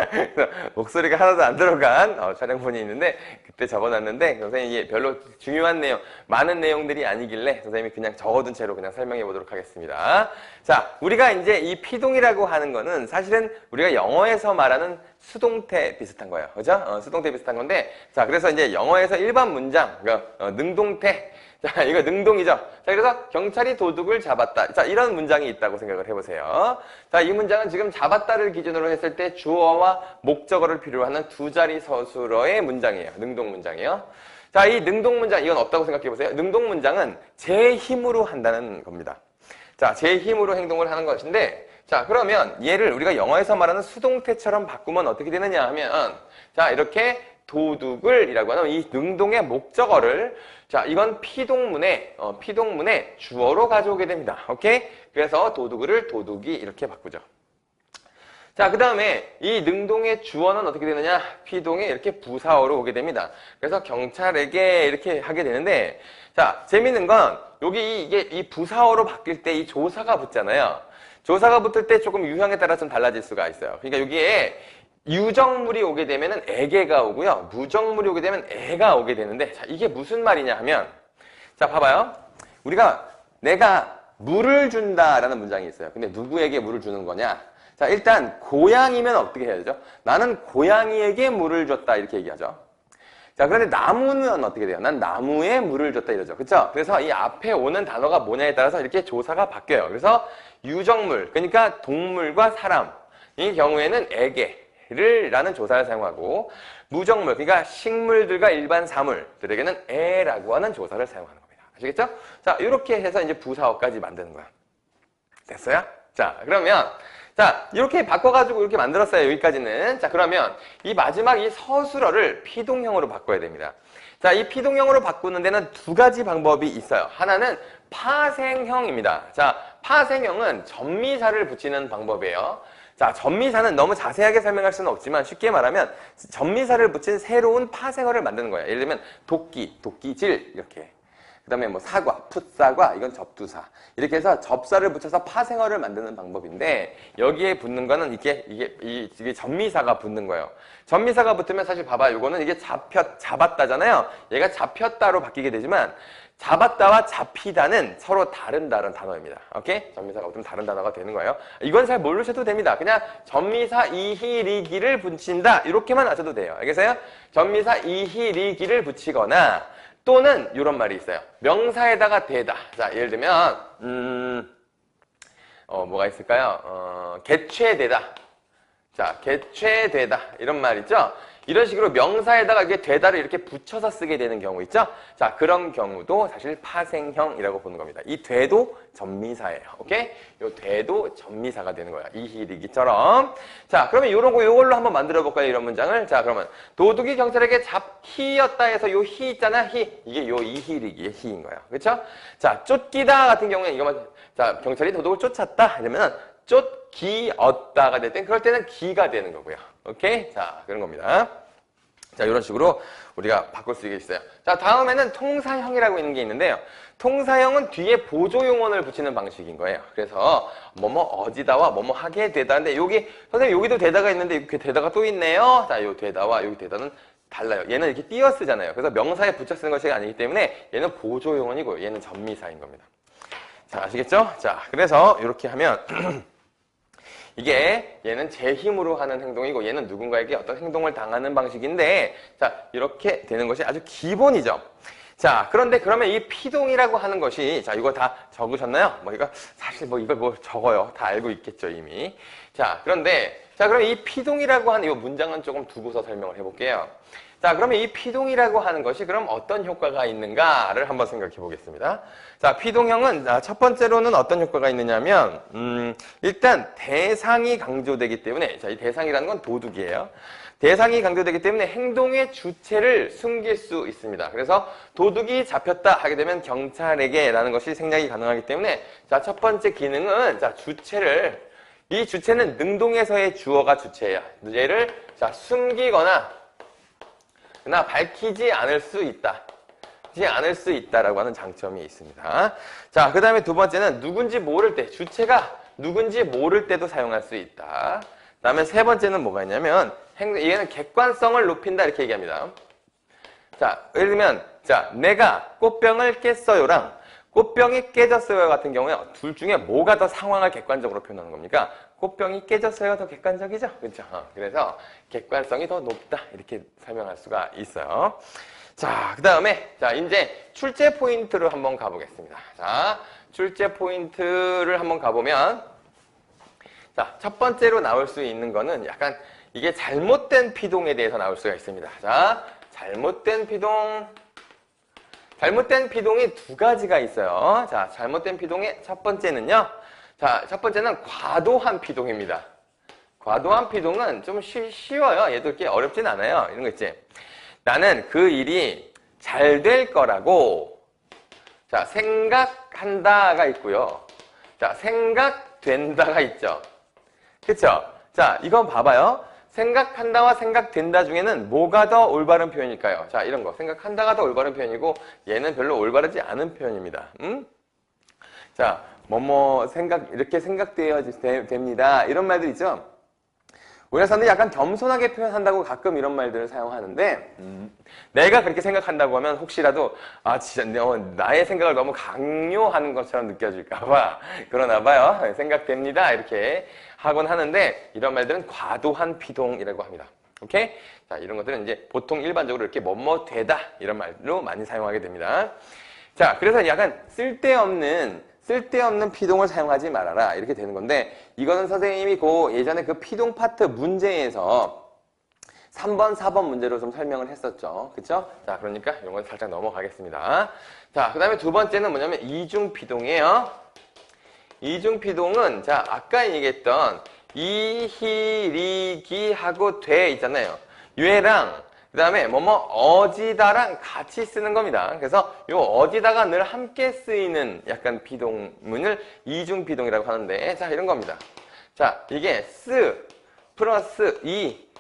그래서 목소리가 하나도 안 들어간 촬영본이 있는데, 그때 적어놨는데, 선생님이 별로 중요한 내용, 많은 내용들이 아니길래, 선생님이 그냥 적어둔 채로 그냥 설명해 보도록 하겠습니다. 자, 우리가 이제 이 피동이라고 하는 거는 사실은 우리가 영어에서 말하는 수동태 비슷한 거예요. 그죠? 수동태 비슷한 건데, 자, 그래서 이제 영어에서 일반 문장, 그러니까 능동태, 자, 이거 능동이죠. 자, 그래서 경찰이 도둑을 잡았다. 자, 이런 문장이 있다고 생각을 해보세요. 자, 이 문장은 지금 잡았다를 기준으로 했을 때 주어와 목적어를 필요로 하는 두 자리 서술어의 문장이에요. 능동 문장이에요. 자, 이 능동 문장, 이건 없다고 생각해 보세요. 능동 문장은 제 힘으로 한다는 겁니다. 자, 제 힘으로 행동을 하는 것인데, 자, 그러면 얘를 우리가 영어에서 말하는 수동태처럼 바꾸면 어떻게 되느냐 하면, 자, 이렇게 도둑을 이라고 하는 이 능동의 목적어를, 자, 이건 피동문의 주어로 가져오게 됩니다. 오케이? 그래서 도둑을 도둑이 이렇게 바꾸죠. 자, 그 다음에 이 능동의 주어는 어떻게 되느냐? 피동에 이렇게 부사어로 오게 됩니다. 그래서 경찰에게 이렇게 하게 되는데, 자, 재밌는 건 여기 이게 이 부사어로 바뀔 때 이 조사가 붙잖아요. 조사가 붙을 때 조금 유형에 따라 좀 달라질 수가 있어요. 그러니까 여기에 유정물이 오게 되면은 에게가 오고요. 무정물이 오게 되면 에가 오게 되는데, 자, 이게 무슨 말이냐 하면, 자, 봐봐요. 내가 물을 준다라는 문장이 있어요. 근데 누구에게 물을 주는 거냐? 자, 일단 고양이면 어떻게 해야 되죠? 나는 고양이에게 물을 줬다 이렇게 얘기하죠. 자, 그런데 나무는 어떻게 돼요? 난 나무에 물을 줬다 이러죠. 그쵸? 그래서 이 앞에 오는 단어가 뭐냐에 따라서 이렇게 조사가 바뀌어요. 그래서 유정물, 그러니까 동물과 사람, 이 경우에는 에게를 라는 조사를 사용하고, 무정물, 그러니까 식물들과 일반 사물들에게는 에라고 하는 조사를 사용하는 겁니다. 아시겠죠? 자, 이렇게 해서 이제 부사어까지 만드는 거야. 됐어요? 자, 그러면 자, 이렇게 바꿔가지고 이렇게 만들었어요. 여기까지는. 자, 그러면 이 마지막 이 서술어를 피동형으로 바꿔야 됩니다. 자, 이 피동형으로 바꾸는 데는 두 가지 방법이 있어요. 하나는 파생형입니다. 자, 파생형은 전미사를 붙이는 방법이에요. 자, 전미사는 너무 자세하게 설명할 수는 없지만 쉽게 말하면 전미사를 붙인 새로운 파생어를 만드는 거예요. 예를 들면 도끼, 도끼질 이렇게. 그 다음에 뭐 사과, 풋사과, 이건 접두사. 이렇게 해서 접사를 붙여서 파생어를 만드는 방법인데, 여기에 붙는 거는 이게 전미사가 붙는 거예요. 전미사가 붙으면 사실 봐봐, 요거는 이게 잡았다잖아요. 얘가 잡혔다로 바뀌게 되지만, 잡았다와 잡히다는 서로 다른 단어입니다. 오케이? 전미사가 붙으면 다른 단어가 되는 거예요. 이건 잘 모르셔도 됩니다. 그냥 전미사 이히리기를 붙인다. 이렇게만 아셔도 돼요. 알겠어요? 전미사 이히리기를 붙이거나, 또는 이런 말이 있어요. 명사에다가 대다. 자, 예를 들면 뭐가 있을까요? 개최되다. 자, 개최되다. 이런 말 있죠? 이런 식으로 명사에다가 이게 되다를 이렇게 붙여서 쓰게 되는 경우 있죠? 자, 그런 경우도 사실 파생형이라고 보는 겁니다. 이 되도 전미사예요. 오케이? 요 되도 전미사가 되는 거야. 이히리기처럼. 자, 그러면 요걸로 한번 만들어 볼까요? 이런 문장을. 자, 그러면 도둑이 경찰에게 잡히였다 해서 요 히 있잖아. 히. 이게 요 이히리기의 히인 거야. 그렇죠? 자, 쫓기다 같은 경우에 이거만, 자, 경찰이 도둑을 쫓았다. 이러면 쫓기었다가 될 땐 그럴 때는 기가 되는 거고요. 오케이? 자, 그런 겁니다. 자, 이런 식으로 우리가 바꿀 수 있어요. 자, 다음에는 통사형이라고 있는 게 있는데요. 통사형은 뒤에 보조용언을 붙이는 방식인 거예요. 그래서 뭐뭐 어지다와 뭐뭐 하게 되다인데 선생님 여기도 되다가 있는데 이렇게 되다가 또 있네요. 자, 요 되다와 여기 되다는 달라요. 얘는 이렇게 띄어 쓰잖아요. 그래서 명사에 붙여 쓰는 것이 아니기 때문에 얘는 보조용언이고 얘는 전미사인 겁니다. 자, 아시겠죠? 자, 그래서 이렇게 하면 이게 얘는 제 힘으로 하는 행동이고 얘는 누군가에게 어떤 행동을 당하는 방식인데, 자, 이렇게 되는 것이 아주 기본이죠. 자, 그러면 이 피동이라고 하는 것이, 자, 이거 다 적으셨나요? 이거 사실 이걸 적어요. 다 알고 있겠죠, 이미. 자, 그런데 자, 그럼 이 피동이라고 하는 이 문장은 조금 두고서 설명을 해볼게요. 자, 그러면 이 피동이라고 하는 것이 그럼 어떤 효과가 있는가를 한번 생각해 보겠습니다. 자, 피동형은 첫 번째로는 어떤 효과가 있느냐면 일단 대상이 강조되기 때문에, 자, 이 대상이라는 건 도둑이에요. 대상이 강조되기 때문에 행동의 주체를 숨길 수 있습니다. 그래서 도둑이 잡혔다 하게 되면 경찰에게 라는 것이 생략이 가능하기 때문에, 자, 첫 번째 기능은, 자, 주체를, 이 주체는 능동에서의 주어가 주체예요. 얘를, 자, 숨기거나 그러나 밝히지 않을 수 있다. 밝히지 않을 수 있다라고 하는 장점이 있습니다. 자, 그 다음에 두 번째는 누군지 모를 때, 주체가 누군지 모를 때도 사용할 수 있다. 그 다음에 세 번째는 뭐가 있냐면, 얘는 객관성을 높인다 이렇게 얘기합니다. 자, 예를 들면, 자, 내가 꽃병을 깼어요랑 꽃병이 깨졌어요 같은 경우에 둘 중에 뭐가 더 상황을 객관적으로 표현하는 겁니까? 꽃병이 깨졌어요가 더 객관적이죠? 그렇죠? 그래서 객관성이 더 높다 이렇게 설명할 수가 있어요. 자, 그 다음에 자, 이제 출제 포인트로 한번 가보겠습니다. 자, 출제 포인트를 한번 가보면, 자, 첫 번째로 나올 수 있는 거는 약간 이게 잘못된 피동에 대해서 나올 수가 있습니다. 자, 잘못된 피동. 잘못된 피동이 두 가지가 있어요. 자, 잘못된 피동의 첫 번째는요. 자, 첫 번째는 과도한 피동입니다. 과도한 피동은 좀 쉬워요. 얘도 그렇게 어렵진 않아요. 이런 거 있지. 나는 그 일이 잘 될 거라고, 자, 생각한다가 있고요. 자, 생각된다가 있죠. 그쵸? 자, 이건 봐봐요. 생각한다와 생각된다 중에는 뭐가 더 올바른 표현일까요? 자, 이런 거. 생각한다가 더 올바른 표현이고 얘는 별로 올바르지 않은 표현입니다. 자, 이렇게 생각되어야 됩니다. 이런 말들 있죠? 우리가 사람들이 약간 겸손하게 표현한다고 가끔 이런 말들을 사용하는데, 내가 그렇게 생각한다고 하면 혹시라도, 진짜, 나의 생각을 너무 강요하는 것처럼 느껴질까봐, 그러나 봐요. 생각됩니다. 이렇게 하곤 하는데, 이런 말들은 과도한 피동이라고 합니다. 오케이? 자, 이런 것들은 이제 보통 일반적으로 이렇게 되다. 이런 말로 많이 사용하게 됩니다. 자, 그래서 약간 쓸데없는 피동을 사용하지 말아라. 이렇게 되는 건데, 이거는 선생님이 예전에 그 피동 파트 문제에서 3번, 4번 문제로 좀 설명을 했었죠. 그쵸? 자, 그러니까 이런 건 살짝 넘어가겠습니다. 자, 그 다음에 두 번째는 뭐냐면 이중피동이에요. 이중피동은, 자, 아까 얘기했던 이희리기하고 돼 있잖아요. 얘랑 그 다음에 어지다랑 같이 쓰는 겁니다. 그래서 요 어지다가 늘 함께 쓰이는 약간 비동문을 이중비동이라고 하는데, 자, 이런 겁니다. 자, 이게 플러스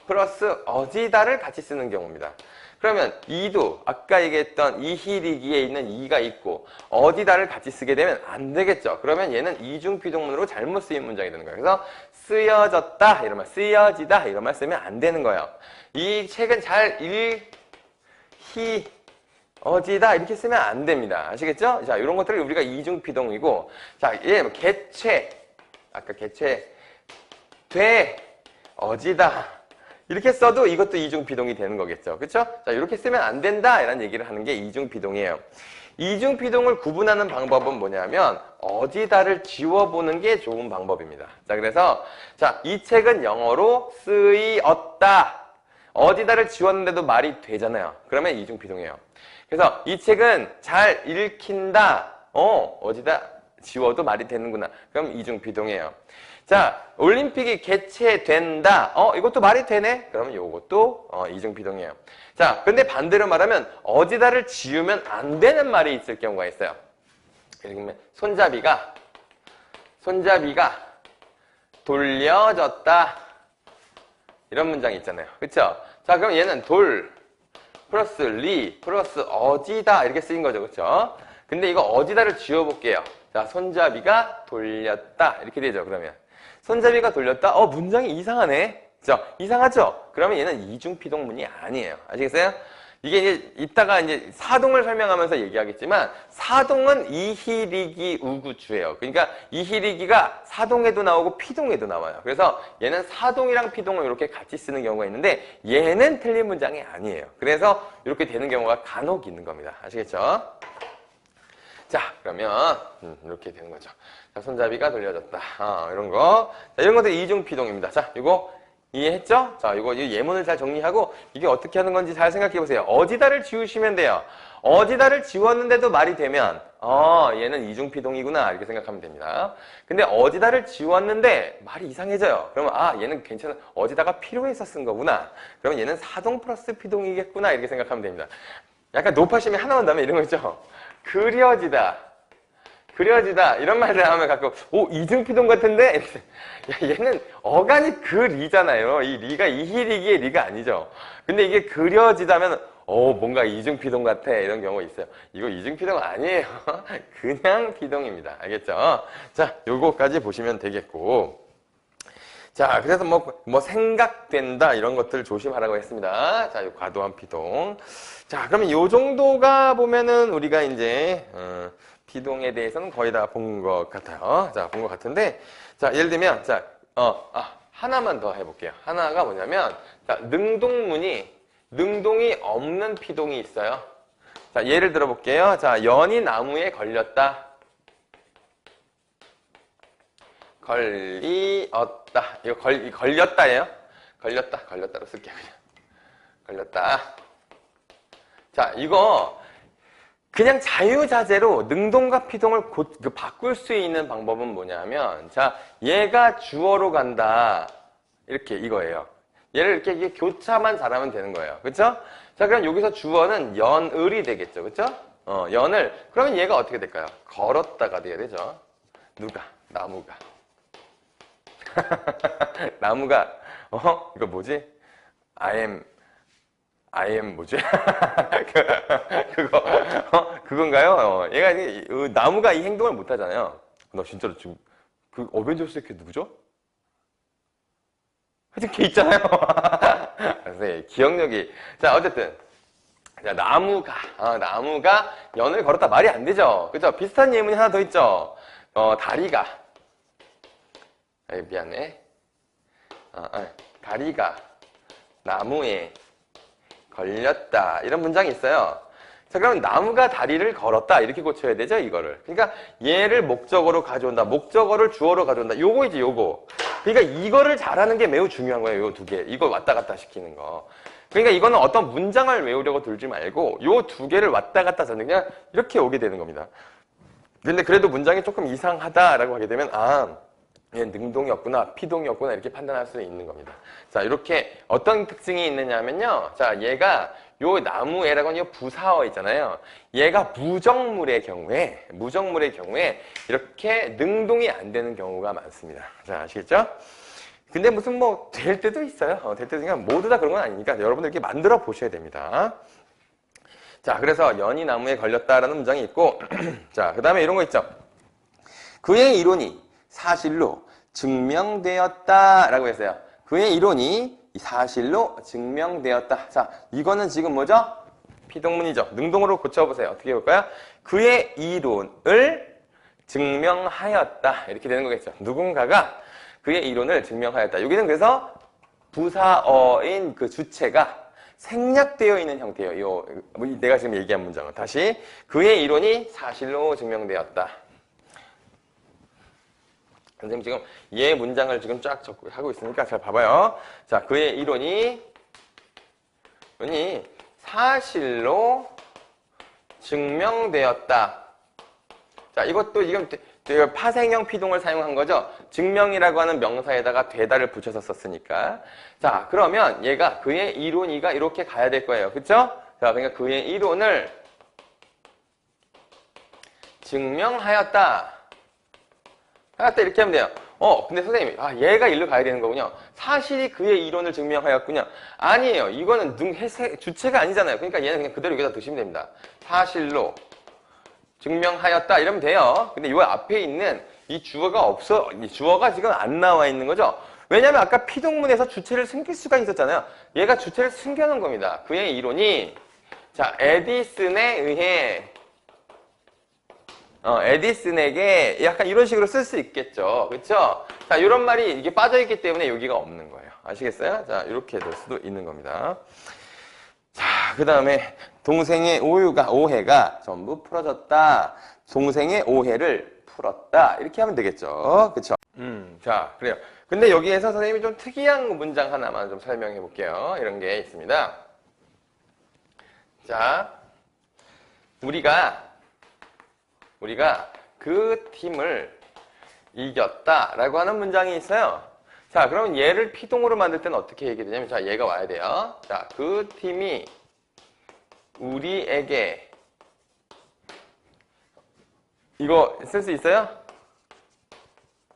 플러스 어지다를 같이 쓰는 경우입니다. 그러면 이도 아까 얘기했던 이희리기에 있는 이가 있고 어디다를 같이 쓰게 되면 안 되겠죠. 그러면 얘는 이중비동문으로 잘못 쓰인 문장이 되는 거예요. 그래서 쓰여졌다 이런 말, 쓰여지다 이런 말 쓰면 안 되는 거예요. 이 책은 잘 어지다 이렇게 쓰면 안 됩니다. 아시겠죠? 자, 이런 것들을 우리가 이중비동이고, 자, 얘 아까 어지다 이렇게 써도 이것도 이중비동이 되는 거겠죠. 그쵸? 자, 이렇게 쓰면 안 된다 이런 얘기를 하는 게 이중비동이에요. 이중비동을 구분하는 방법은 뭐냐면 어지다를 지워보는 게 좋은 방법입니다. 자, 그래서 자, 이 책은 영어로 쓰이었다. 어디다를 지웠는데도 말이 되잖아요. 그러면 이중비동이에요. 그래서 이 책은 잘 읽힌다. 어디다 지워도 말이 되는구나. 그럼 이중비동이에요. 자, 올림픽이 개최된다. 이것도 말이 되네? 그러면 이것도 이중비동이에요. 자, 근데 반대로 말하면 어디다를 지우면 안 되는 말이 있을 경우가 있어요. 예를 들면 손잡이가 돌려졌다. 이런 문장이 있잖아요. 그쵸? 자, 그럼 얘는 돌 플러스 리 플러스 어디다 이렇게 쓰인 거죠. 그쵸? 근데 이거 어디다를 지워볼게요. 자, 손잡이가 돌렸다. 이렇게 되죠. 그러면 손잡이가 돌렸다? 문장이 이상하네. 그죠? 이상하죠? 그러면 얘는 이중피동문이 아니에요. 아시겠어요? 이게 이제 이따가 이제 사동을 설명하면서 얘기하겠지만 사동은 이희리기 우구주예요. 그러니까 이희리기가 사동에도 나오고 피동에도 나와요. 그래서 얘는 사동이랑 피동을 이렇게 같이 쓰는 경우가 있는데 얘는 틀린 문장이 아니에요. 그래서 이렇게 되는 경우가 간혹 있는 겁니다. 아시겠죠? 자, 그러면 이렇게 되는 거죠. 자, 손잡이가 돌려졌다. 이런 거. 자, 이런 것들이 이중피동입니다. 자, 이거 이해했죠? 자, 이 예문을 잘 정리하고 이게 어떻게 하는 건지 잘 생각해 보세요. 어디다를 지우시면 돼요. 어디다를 지웠는데도 말이 되면 얘는 이중피동이구나 이렇게 생각하면 됩니다. 근데 어디다를 지웠는데 말이 이상해져요. 그러면 얘는 괜찮아. 어디다가 필요해서 쓴 거구나. 그러면 얘는 사동 플러스 피동이겠구나 이렇게 생각하면 됩니다. 약간 높아심이 하나만 나면 이런 거 있죠. 그려지다 이런 말을 하면 가끔 이중피동 같은데? 야, 얘는 어간이 리잖아요. 이 리가 이희리기의 리가 아니죠. 근데 이게 그려지다면 뭔가 이중피동 같아 이런 경우가 있어요. 이거 이중피동 아니에요. 그냥 피동입니다. 알겠죠? 자, 요거까지 보시면 되겠고, 자, 그래서 뭐 생각된다 이런 것들 조심하라고 했습니다. 자, 요 과도한 피동. 자, 그러면 요 정도가 보면은 우리가 이제 피동에 대해서는 거의 다 본 것 같아요. 자, 본 것 같은데, 자, 예를 들면, 자, 하나만 더 해볼게요. 하나가 뭐냐면, 자, 능동이 없는 피동이 있어요. 자, 예를 들어볼게요. 자, 연이 나무에 걸렸다. 걸리었다. 이거 걸렸다예요. 걸렸다로 쓸게요. 그냥. 걸렸다. 자, 이거 그냥 자유자재로 능동과 피동을 바꿀 수 있는 방법은 뭐냐면, 자, 얘가 주어로 간다. 이렇게 이거예요. 얘를 이렇게 교차만 잘하면 되는 거예요. 그쵸? 자, 그럼 여기서 주어는 연을이 되겠죠. 그쵸? 연을. 그러면 얘가 어떻게 될까요? 걸었다가 돼야 되죠. 누가? 나무가. 나무가, 이거 뭐지? I am 뭐지? 그건가요? 얘가, 나무가 이 행동을 못 하잖아요. 나 진짜로 지금, 어벤져스 걔 누구죠? 하여튼 걔 있잖아요. 그래서 기억력이. 자, 어쨌든. 자, 나무가 연을 걸었다 말이 안 되죠. 그죠? 비슷한 예문이 하나 더 있죠. 다리가. 미안해. 다리가 나무에 걸렸다. 이런 문장이 있어요. 자, 그러면 나무가 다리를 걸었다. 이렇게 고쳐야 되죠, 이거를. 그러니까 얘를 목적어로 가져온다. 목적어를 주어로 가져온다. 요거이지, 요거. 그러니까 이거를 잘하는 게 매우 중요한 거예요, 요 두 개. 이걸 왔다 갔다 시키는 거. 그러니까 이거는 어떤 문장을 외우려고 들지 말고 요 두 개를 왔다 갔다 하는 그냥 이렇게 오게 되는 겁니다. 근데 그래도 문장이 조금 이상하다라고 하게 되면 얘는 능동이었구나, 피동이었구나 이렇게 판단할 수 있는 겁니다. 자, 이렇게 어떤 특징이 있느냐면요. 자, 얘가 요 나무에라고 하는 요 부사어 있잖아요. 얘가 무정물의 경우에 이렇게 능동이 안 되는 경우가 많습니다. 자, 아시겠죠? 근데 무슨 될 때도 있어요. 될 때도 있으니까 모두 다 그런 건 아니니까 여러분들 이렇게 만들어 보셔야 됩니다. 자, 그래서 연이 나무에 걸렸다라는 문장이 있고, 자, 그 다음에 이런 거 있죠. 그의 이론이 사실로 증명되었다라고 했어요. 그의 이론이 사실로 증명되었다. 자, 이거는 지금 뭐죠? 피동문이죠. 능동으로 고쳐보세요. 어떻게 해볼까요? 그의 이론을 증명하였다. 이렇게 되는 거겠죠. 누군가가 그의 이론을 증명하였다. 여기는 그래서 부사어인 그 주체가 생략되어 있는 형태예요. 내가 지금 얘기한 문장은. 다시. 그의 이론이 사실로 증명되었다. 선생님 지금 얘 문장을 지금 쫙 하고 있으니까 잘 봐봐요. 자, 그의 이론이 사실로 증명되었다. 자, 이것도 지금 파생형 피동을 사용한 거죠. 증명이라고 하는 명사에다가 되다를 붙여서 썼으니까. 자, 그러면 얘가 그의 이론이가 이렇게 가야 될 거예요. 그쵸? 자, 그러니까 그의 이론을 증명하였다. 이렇게 하면 돼요. 근데 선생님, 얘가 일로 가야 되는 거군요. 사실이 그의 이론을 증명하였군요. 아니에요. 이거는 주체가 아니잖아요. 그러니까 얘는 그냥 그대로 여기다 두시면 됩니다. 사실로 증명하였다. 이러면 돼요. 근데 이 앞에 있는 이 주어가 이 주어가 지금 안 나와 있는 거죠. 왜냐면 아까 피동문에서 주체를 숨길 수가 있었잖아요. 얘가 주체를 숨겨놓은 겁니다. 그의 이론이, 자, 에디슨에 의해, 에디슨에게 약간 이런 식으로 쓸 수 있겠죠. 그쵸? 자, 이런 말이 이게 빠져있기 때문에 여기가 없는 거예요. 아시겠어요? 자, 이렇게 될 수도 있는 겁니다. 자, 그 다음에 동생의 오해가 전부 풀어졌다. 동생의 오해를 풀었다. 이렇게 하면 되겠죠. 그쵸? 자, 그래요. 근데 여기에서 선생님이 좀 특이한 문장 하나만 좀 설명해 볼게요. 이런 게 있습니다. 자, 우리가 그 팀을 이겼다라고 하는 문장이 있어요. 자, 그러면 얘를 피동으로 만들 때는 어떻게 얘기되냐면, 자, 얘가 와야 돼요. 자, 그 팀이 우리에게 이거 쓸 수 있어요?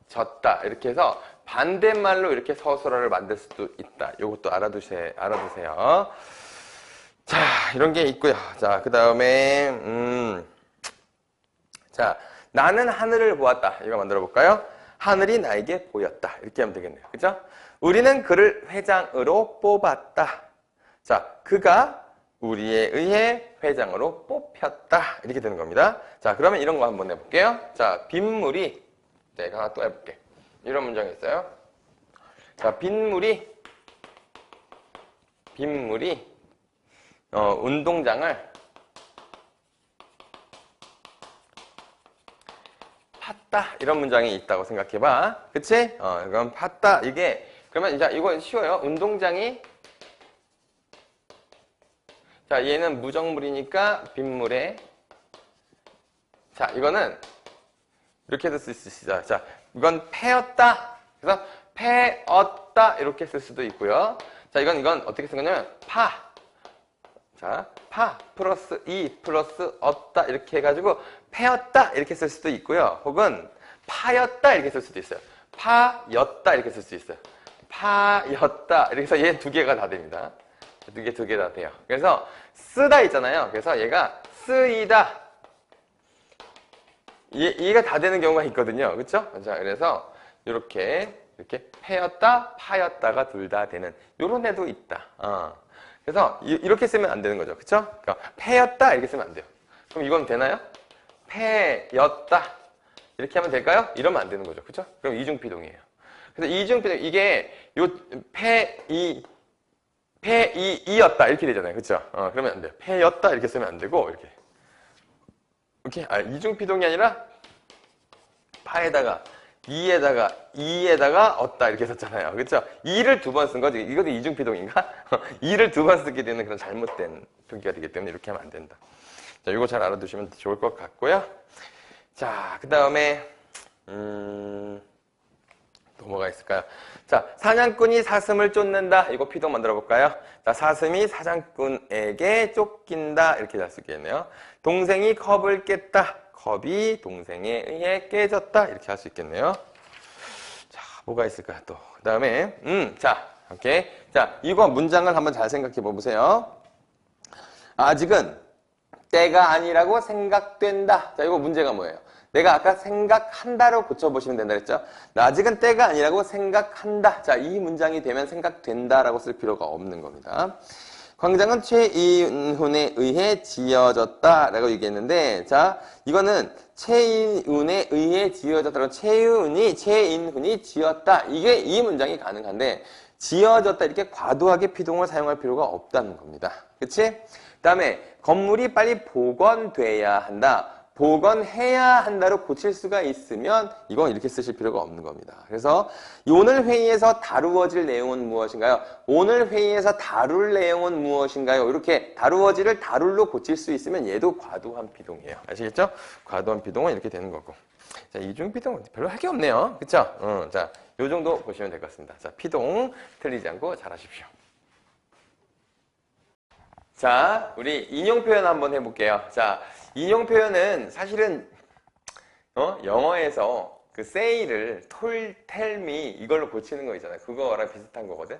졌다. 이렇게 해서 반대말로 이렇게 서술어를 만들 수도 있다. 이것도 알아두세요. 자, 이런 게 있고요. 자, 그 다음에 자, 나는 하늘을 보았다. 이거 만들어 볼까요? 하늘이 나에게 보였다. 이렇게 하면 되겠네요. 그죠? 우리는 그를 회장으로 뽑았다. 자, 그가 우리에 의해 회장으로 뽑혔다. 이렇게 되는 겁니다. 자, 그러면 이런 거 한번 해볼게요. 자, 빗물이, 내가 하나 또 해볼게. 이런 문장이 있어요. 자, 빗물이 운동장을 팠다. 이런 문장이 있다고 생각해봐. 그치? 그럼 팠다. 이게, 그러면 이제 이거 쉬워요. 운동장이, 자, 얘는 무정물이니까 빗물에, 자, 이거는 이렇게 해서 쓸 수 있어요. 자, 이건 패였다. 그래서 패었다. 이렇게 쓸 수도 있고요. 자, 이건 어떻게 쓴 거냐면, 자, 파 플러스 이 플러스 얻다 이렇게 해가지고 패였다 이렇게 쓸 수도 있고요. 혹은 파였다 이렇게 쓸 수도 있어요. 파였다 이렇게 쓸 수 있어요. 파였다 이렇게 해서 얘 두 개가 다 됩니다. 두 개 다 돼요. 그래서 쓰다 있잖아요. 그래서 얘가 쓰이다. 얘가 다 되는 경우가 있거든요. 그렇죠? 자, 그래서 이렇게 패였다, 파였다가 둘 다 되는 요런 애도 있다. 그래서 이렇게 쓰면 안 되는 거죠. 그쵸? 그러니까 패였다 이렇게 쓰면 안 돼요. 그럼 이건 되나요? 패였다 이렇게 하면 될까요? 이러면 안 되는 거죠. 그쵸? 그럼 이중피동이에요. 그래서 이중피동 이게 요 패이었다 이렇게 되잖아요. 그쵸? 그러면 안 돼요. 패였다 이렇게 쓰면 안 되고 이렇게 이중피동이 아니라 파에다가 이에다가 얻다 이렇게 썼잖아요. 그렇죠? 이를 두 번 쓴 거지. 이것도 이중피동인가? 이를 두 번 쓰게 되는 그런 잘못된 표기가 되기 때문에 이렇게 하면 안 된다. 자, 이거 잘 알아두시면 좋을 것 같고요. 자, 그 다음에 또 뭐가 있을까요? 자, 사냥꾼이 사슴을 쫓는다. 이거 피동 만들어 볼까요? 자, 사슴이 사냥꾼에게 쫓긴다. 이렇게 잘 쓰겠네요. 동생이 컵을 깼다. 컵이 동생에 의해 깨졌다. 이렇게 할 수 있겠네요. 자, 뭐가 있을까요, 또? 그 다음에, 자, 오케이. 자, 이거 문장을 한번 잘 생각해 보세요. 아직은 때가 아니라고 생각된다. 자, 이거 문제가 뭐예요? 내가 아까 생각한다로 고쳐보시면 된다 그랬죠? 아직은 때가 아니라고 생각한다. 자, 이 문장이 되면 생각된다라고 쓸 필요가 없는 겁니다. 광장은 최인훈에 의해 지어졌다라고 얘기했는데, 자, 이거는 최인훈에 의해 지어졌다라고 최인훈이 지었다. 이게 이 문장이 가능한데, 지어졌다 이렇게 과도하게 피동을 사용할 필요가 없다는 겁니다. 그치? 그 다음에 건물이 빨리 복원돼야 한다. 복원해야 한다로 고칠 수가 있으면 이건 이렇게 쓰실 필요가 없는 겁니다. 그래서 오늘 회의에서 다루어질 내용은 무엇인가요? 오늘 회의에서 다룰 내용은 무엇인가요? 이렇게 다루어질을 다룰로 고칠 수 있으면 얘도 과도한 피동이에요. 아시겠죠? 과도한 피동은 이렇게 되는 거고. 자, 이중 피동은 별로 할 게 없네요. 그쵸? 자, 요 정도 보시면 될 것 같습니다. 자, 피동 틀리지 않고 잘 하십시오. 자, 우리 인용 표현 한번 해볼게요. 자, 인용 표현은 사실은 영어에서 그 say를 tell me 이걸로 고치는 거 있잖아요. 그거랑 비슷한 거거든.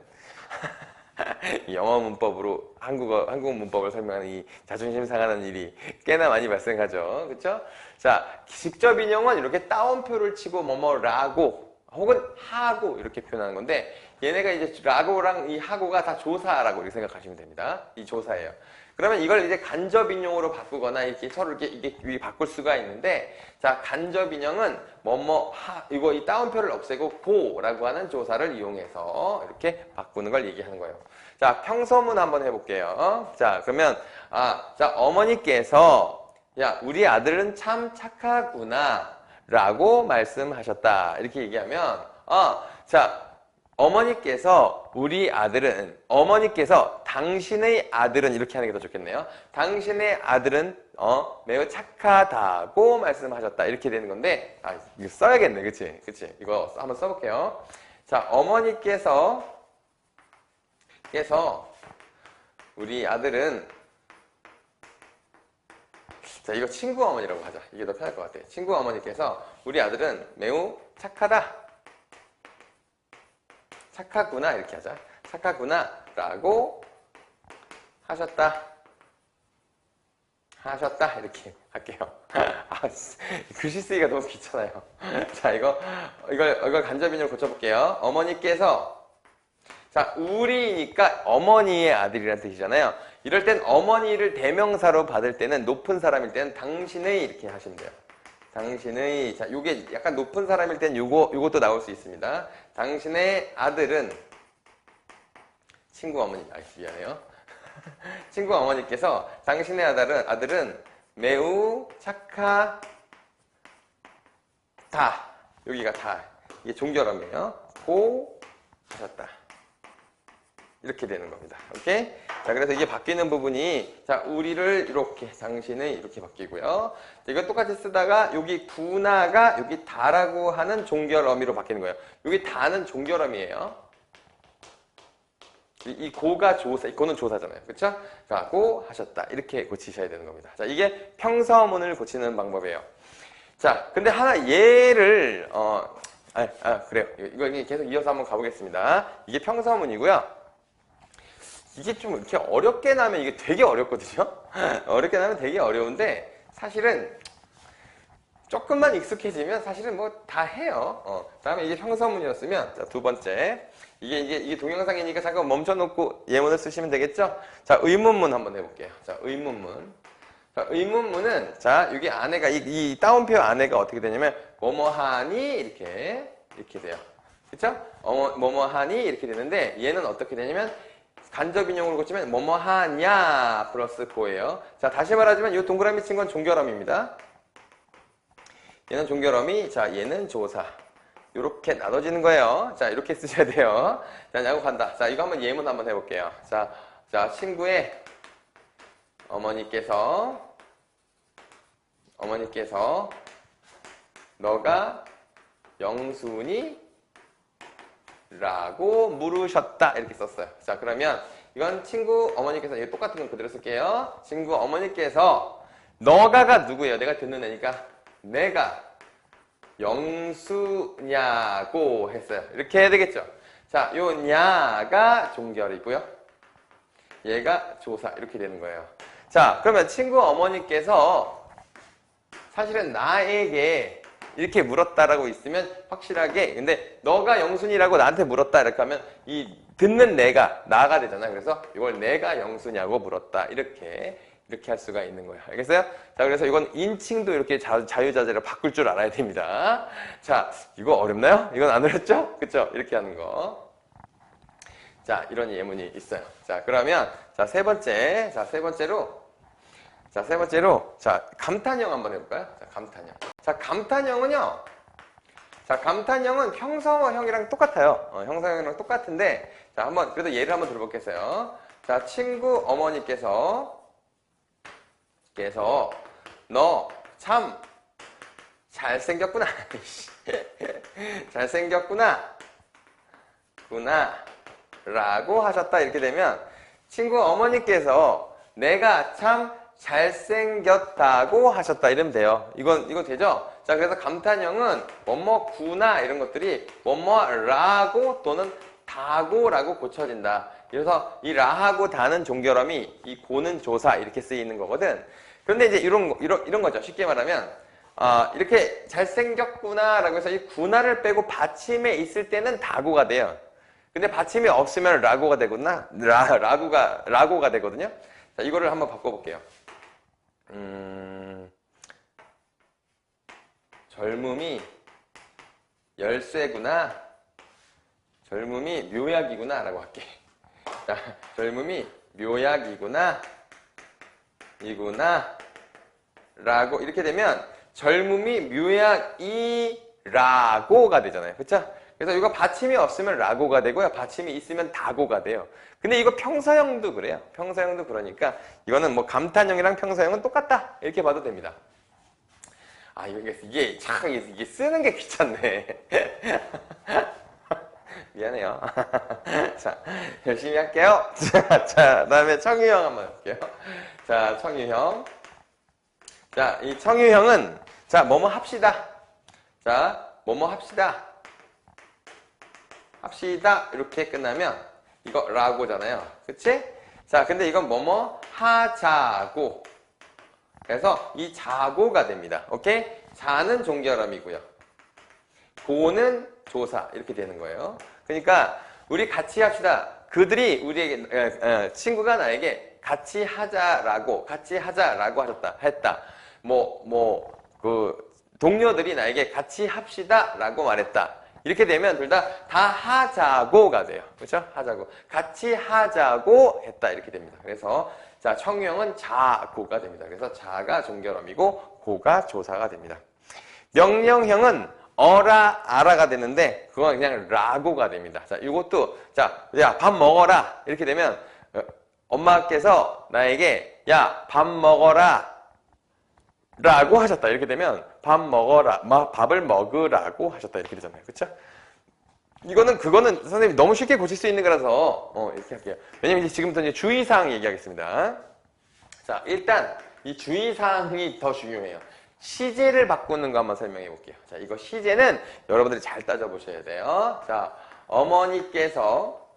영어 문법으로 한국 문법을 설명하는 이 자존심 상하는 일이 꽤나 많이 발생하죠. 그렇죠? 자, 직접 인용은 이렇게 따옴표를 치고 뭐뭐라고 혹은 하고 이렇게 표현하는 건데 얘네가 이제 라고랑 이 하고가 다 조사라고 이렇게 생각하시면 됩니다. 이 조사예요. 그러면 이걸 이제 간접 인용으로 바꾸거나 이렇게 서로 이게 바꿀 수가 있는데, 자, 간접 인용은 이거 이 따옴표를 없애고 고라고 하는 조사를 이용해서 이렇게 바꾸는 걸 얘기하는 거예요. 자, 평서문 한번 해볼게요. 자, 그러면 자, 어머니께서 야, 우리 아들은 참 착하구나 라고 말씀하셨다. 이렇게 얘기하면 자, 어머니께서 우리 아들은, 어머니께서 당신의 아들은 이렇게 하는 게 더 좋겠네요. 당신의 아들은 매우 착하다고 말씀하셨다. 이렇게 되는 건데, 이거 써야겠네. 그치? 그치? 이거 한번 써볼게요. 자, 어머니께서 우리 아들은, 자, 이거 친구 어머니라고 하자. 이게 더 편할 것 같아. 친구 어머니께서 우리 아들은 매우 착하다. 착하구나. 이렇게 하자. 착하구나. 라고 하셨다. 이렇게 할게요. 글씨 쓰기가 너무 귀찮아요. 자, 이걸 간접인으로 고쳐볼게요. 어머니께서, 자, 우리니까 어머니의 아들이라는 뜻이잖아요. 이럴 땐 어머니를 대명사로 받을 때는 높은 사람일 때는 당신의 이렇게 하시면 돼요. 당신의, 자, 요게 약간 높은 사람일 땐 요것도 나올 수 있습니다. 당신의 아들은 친구 어머니, 미안해요. 친구 어머니께서 당신의 아들은 매우 착하다. 여기가 다. 이게 종결어이에요. 고 하셨다. 이렇게 되는 겁니다. 오케이? 자, 그래서 이게 바뀌는 부분이, 자, 우리를 이렇게, 당신의 이렇게 바뀌고요. 이거 똑같이 쓰다가, 여기 구나가 여기 다라고 하는 종결어미로 바뀌는 거예요. 여기 다는 종결어미예요. 이 고가 조사, 이 고는 조사잖아요. 그쵸? 자, 고 하셨다. 이렇게 고치셔야 되는 겁니다. 자, 이게 평서문을 고치는 방법이에요. 자, 근데 하나 얘를, 그래요. 이거 계속 이어서 한번 가보겠습니다. 이게 평서문이고요. 이게 좀 이렇게 어렵게 나면 이게 되게 어렵거든요. 어렵게 나면 되게 어려운데 사실은 조금만 익숙해지면 사실은 뭐 다 해요. 다음에 이게 평서문이었으면, 자, 두 번째. 이게 동영상이니까 잠깐 멈춰놓고 예문을 쓰시면 되겠죠? 자, 의문문 한번 해볼게요. 자, 의문문. 자, 의문문은, 자, 여기 안에가, 이 따옴표 안에가 어떻게 되냐면, 뭐뭐하니? 이렇게 돼요. 그쵸? 뭐뭐하니? 이렇게 되는데, 얘는 어떻게 되냐면, 간접인용으로 고치면 뭐뭐하냐 플러스 고예요. 자, 다시 말하자면 이 동그라미 친 건 종결어미입니다. 얘는 종결어미, 자, 얘는 조사. 이렇게 나눠지는 거예요. 자, 이렇게 쓰셔야 돼요. 자, 야구 간다. 자, 이거 한번 예문 한번 해볼게요. 자, 친구의 어머니께서 너가 영순이? 라고 물으셨다. 이렇게 썼어요. 자, 그러면 이건 친구 어머니께서, 이거 똑같은 건 그대로 쓸게요. 친구 어머니께서, 너가가 누구예요? 내가 듣는 애니까 내가 영수냐고 했어요. 이렇게 해야 되겠죠? 자, 요 냐가 종결이고요. 얘가 조사. 이렇게 되는 거예요. 자, 그러면 친구 어머니께서 사실은 나에게 이렇게 물었다라고 있으면 확실하게, 근데 너가 영순이라고 나한테 물었다 이렇게 하면 이 듣는 내가 나가 되잖아. 그래서 이걸 내가 영수냐고 물었다. 이렇게 할 수가 있는 거예요. 알겠어요? 자, 그래서 이건 인칭도 이렇게 자유자재로 바꿀 줄 알아야 됩니다. 자, 이거 어렵나요? 이건 안 어렵죠? 그쵸? 이렇게 하는 거. 자, 이런 예문이 있어요. 자, 그러면 세 번째로 감탄형 한번 해볼까요? 자, 감탄형. 자, 감탄형은 평서형이랑 똑같아요. 형사형이랑 똑같은데, 자, 그래도 예를 한번 들어보겠어요. 자, 친구 어머니께서, 너 참 잘생겼구나. 잘생겼구나. 라고 하셨다. 이렇게 되면, 친구 어머니께서 내가 참 잘생겼다고 하셨다. 이러면 돼요. 이거 되죠? 자, 그래서 감탄형은 뭐뭐구나 이런 것들이 뭐뭐라고 또는 다고라고 고쳐진다. 그래서 이 라하고 다는 종결어미, 이 고는 조사 이렇게 쓰이는 거거든. 그런데 이제 이런 거죠. 쉽게 말하면 이렇게 잘생겼구나라고 해서 이 구나를 빼고 받침에 있을 때는 다고가 돼요. 근데 받침이 없으면 라고가 되거나 라고가 되거든요. 자, 이거를 한번 바꿔볼게요. 젊음이 열쇠구나. 젊음이 묘약이구나 라고 할게. 자, 젊음이 묘약이구나. 라고 이렇게 되면 젊음이 묘약이라고가 되잖아요. 그쵸? 그래서 이거 받침이 없으면 라고가 되고요. 받침이 있으면 다고가 돼요. 근데 이거 평서형도 그래요. 평서형도 그러니까 이거는 뭐 감탄형이랑 평서형은 똑같다. 이렇게 봐도 됩니다. 아, 이게 참, 이게 쓰는 게 귀찮네. 미안해요. 자, 열심히 할게요. 자, 다음에 청유형 한번 볼게요. 자, 청유형. 자, 이 청유형은, 자, 뭐뭐 합시다. 자, 뭐뭐 합시다. 합시다. 이렇게 끝나면, 이거 라고잖아요. 그치? 자, 근데 이건 뭐뭐 하자고. 그래서 이 자고가 됩니다. 오케이? 자는 종결음이고요. 고는 조사. 이렇게 되는 거예요. 그러니까 우리 같이 합시다. 그들이 우리에게 친구가 나에게 같이 하자라고 했다. 그 동료들이 나에게 같이 합시다라고 말했다. 이렇게 되면 둘 다 하자고가 돼요. 그렇죠? 하자고. 같이 하자고 했다. 이렇게 됩니다. 그래서 자, 청유형은 자고가 됩니다. 그래서 자가 종결음이고 고가 조사가 됩니다. 명령형은 어라, 아라가 되는데 그건 그냥 라고가 됩니다. 자, 이것도 자, 야, 밥 먹어라. 이렇게 되면 엄마께서 나에게 야, 밥 먹어라. 라고 하셨다. 이렇게 되면 밥 먹어라. 밥을 먹으라고 하셨다. 이렇게 되잖아요. 그렇죠? 그거는 선생님이 너무 쉽게 고칠 수 있는 거라서 이렇게 할게요. 왜냐면 지금부터 이제 주의사항 얘기하겠습니다. 자, 일단 이 주의사항이 더 중요해요. 시제를 바꾸는 거 한번 설명해 볼게요. 자, 이거 시제는 여러분들이 잘 따져보셔야 돼요. 자, 어머니께서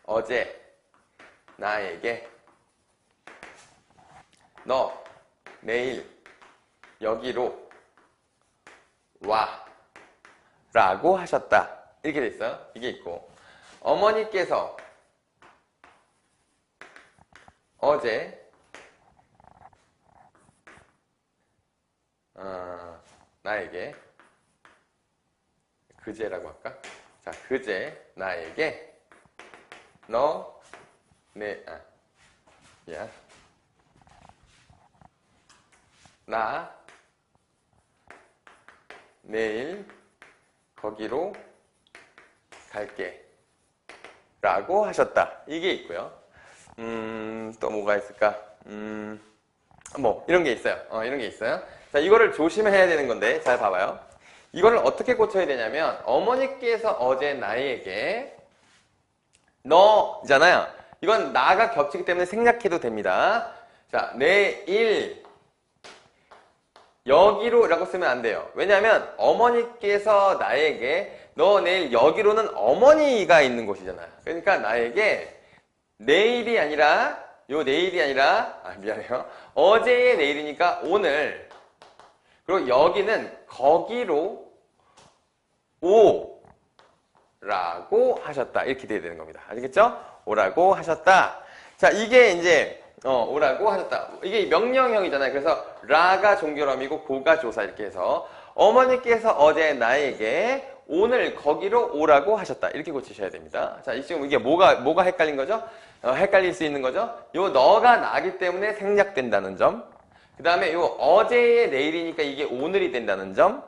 어제 나에게 너 내일 여기로 와 라고 하셨다. 이렇게 돼 있어요. 이게 있고, 어머니께서 어제 나에게 그제라고 할까? 자, 그제 나에게 나 내일 거기로 갈게 라고 하셨다. 이게 있고요. 또 뭐가 있을까? 뭐 이런 게 있어요. 이런 게 있어요. 자, 이거를 조심해야 되는 건데 잘 봐봐요. 이거를 어떻게 고쳐야 되냐면, 어머니께서 어제 나에게 너잖아요. 이건 나가 겹치기 때문에 생략해도 됩니다. 자, 내일 여기로 라고 쓰면 안 돼요. 왜냐하면 어머니께서 나에게 너 내일 여기로는 어머니가 있는 곳이잖아요. 그러니까 나에게 내일이 아니라 미안해요. 어제의 내일이니까 오늘, 그리고 여기는 거기로 오라고 하셨다. 이렇게 돼야 되는 겁니다. 아시겠죠? 오라고 하셨다. 자, 이게 이제 오라고 하셨다. 이게 명령형이잖아요. 그래서 라가 종결음이고 고가 조사 이렇게 해서 어머니께서 어제 나에게 오늘 거기로 오라고 하셨다. 이렇게 고치셔야 됩니다. 자, 지금 이게 뭐가 헷갈린 거죠? 헷갈릴 수 있는 거죠? 요 너가 나기 때문에 생략된다는 점. 그 다음에 요 어제의 내일이니까 이게 오늘이 된다는 점.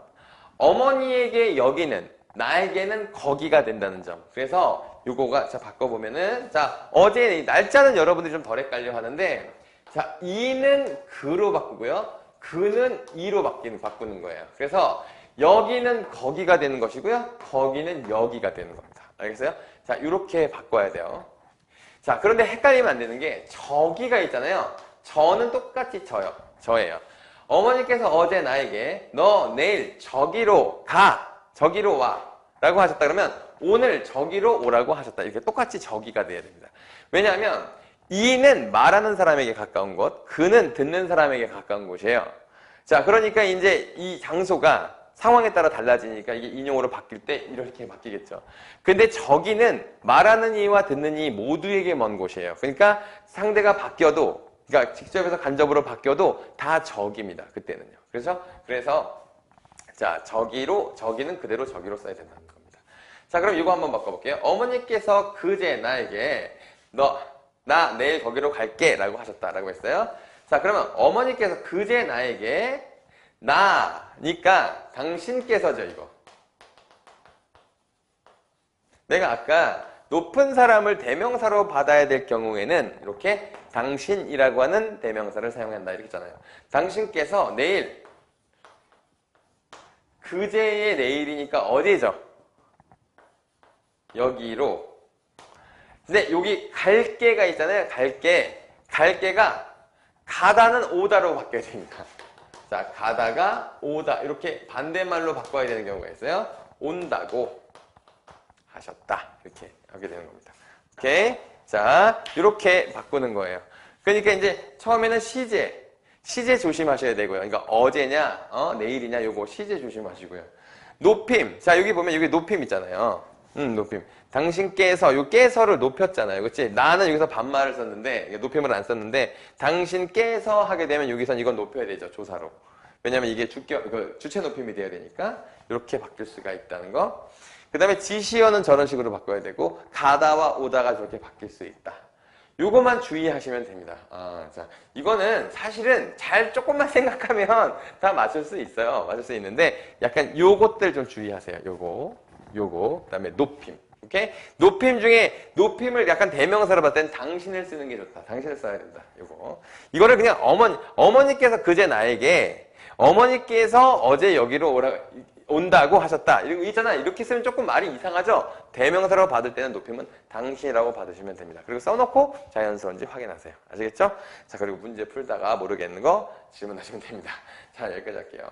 어머니에게 여기는, 나에게는 거기가 된다는 점. 그래서 요거가, 자, 바꿔보면은, 자, 어제 날짜는 여러분들이 좀 덜 헷갈려 하는데, 자, 이는 그로 바꾸고요. 그는 이로 바꾸는 거예요. 그래서 여기는 거기가 되는 것이고요. 거기는 여기가 되는 겁니다. 알겠어요? 자, 이렇게 바꿔야 돼요. 자, 그런데 헷갈리면 안 되는 게 저기가 있잖아요. 저는 똑같이 저예요. 어머니께서 어제 나에게 너 내일 저기로 가, 저기로 와 라고 하셨다 그러면 오늘 저기로 오라고 하셨다. 이렇게 똑같이 저기가 돼야 됩니다. 왜냐하면 이는 말하는 사람에게 가까운 곳, 그는 듣는 사람에게 가까운 곳이에요. 자, 그러니까 이제 이 장소가 상황에 따라 달라지니까 이게 인용어로 바뀔 때 이렇게 바뀌겠죠. 근데 저기는 말하는 이와 듣는 이 모두에게 먼 곳이에요. 그러니까 상대가 바뀌어도, 그러니까 직접에서 간접으로 바뀌어도 다 적입니다. 그때는요. 그래서 자, 저기는 그대로 저기로 써야 된다는 겁니다. 자, 그럼 이거 한번 바꿔볼게요. 어머니께서 그제 나에게 나 내일 거기로 갈게 라고 하셨다라고 했어요. 자, 그러면 어머니께서 그제 나에게 나니까 당신께서죠, 이거. 내가 아까 높은 사람을 대명사로 받아야 될 경우에는 이렇게 당신이라고 하는 대명사를 사용한다 이렇게 했잖아요. 당신께서 내일, 그제의 내일이니까 어디죠? 여기로. 근데 여기 갈게가 있잖아요. 갈게가 가다는 오다로 바뀌어야 됩니다. 자, 가다가 오다 이렇게 반대말로 바꿔야 되는 경우가 있어요. 온다고 하셨다 이렇게 하게 되는 겁니다. 오케이? 자, 이렇게 바꾸는 거예요. 그러니까 이제 처음에는 시제 조심하셔야 되고요. 그러니까 어제냐, 내일이냐 요거 시제 조심하시고요. 높임. 자, 여기 보면 여기 높임 있잖아요. 높임. 당신께서 요 깨서를 높였잖아요. 그렇지? 나는 여기서 반말을 썼는데 높임을 안 썼는데 당신께서 하게 되면 여기선 이건 높여야 되죠. 조사로. 왜냐면 이게 주체 높임이 돼야 되니까 이렇게 바뀔 수가 있다는 거. 그 다음에 지시어는 저런 식으로 바꿔야 되고 가다와 오다가 저렇게 바뀔 수 있다. 요거만 주의하시면 됩니다. 자, 이거는 사실은 잘 조금만 생각하면 다 맞출 수 있어요. 맞출 수 있는데 약간 요것들 좀 주의하세요. 요거, 그 다음에 높임. 오케이? 높임 중에 높임을 약간 대명사로 봤을 땐 당신을 쓰는 게 좋다. 당신을 써야 된다. 이거를 그냥 어머니께서 그제 나에게 어머니께서 어제 여기로 온다고 하셨다. 이거 있잖아. 이렇게 쓰면 조금 말이 이상하죠? 대명사로 받을 때는 높임은 당신이라고 받으시면 됩니다. 그리고 써놓고 자연스러운지 확인하세요. 아시겠죠? 자, 그리고 문제 풀다가 모르겠는 거 질문하시면 됩니다. 자, 여기까지 할게요.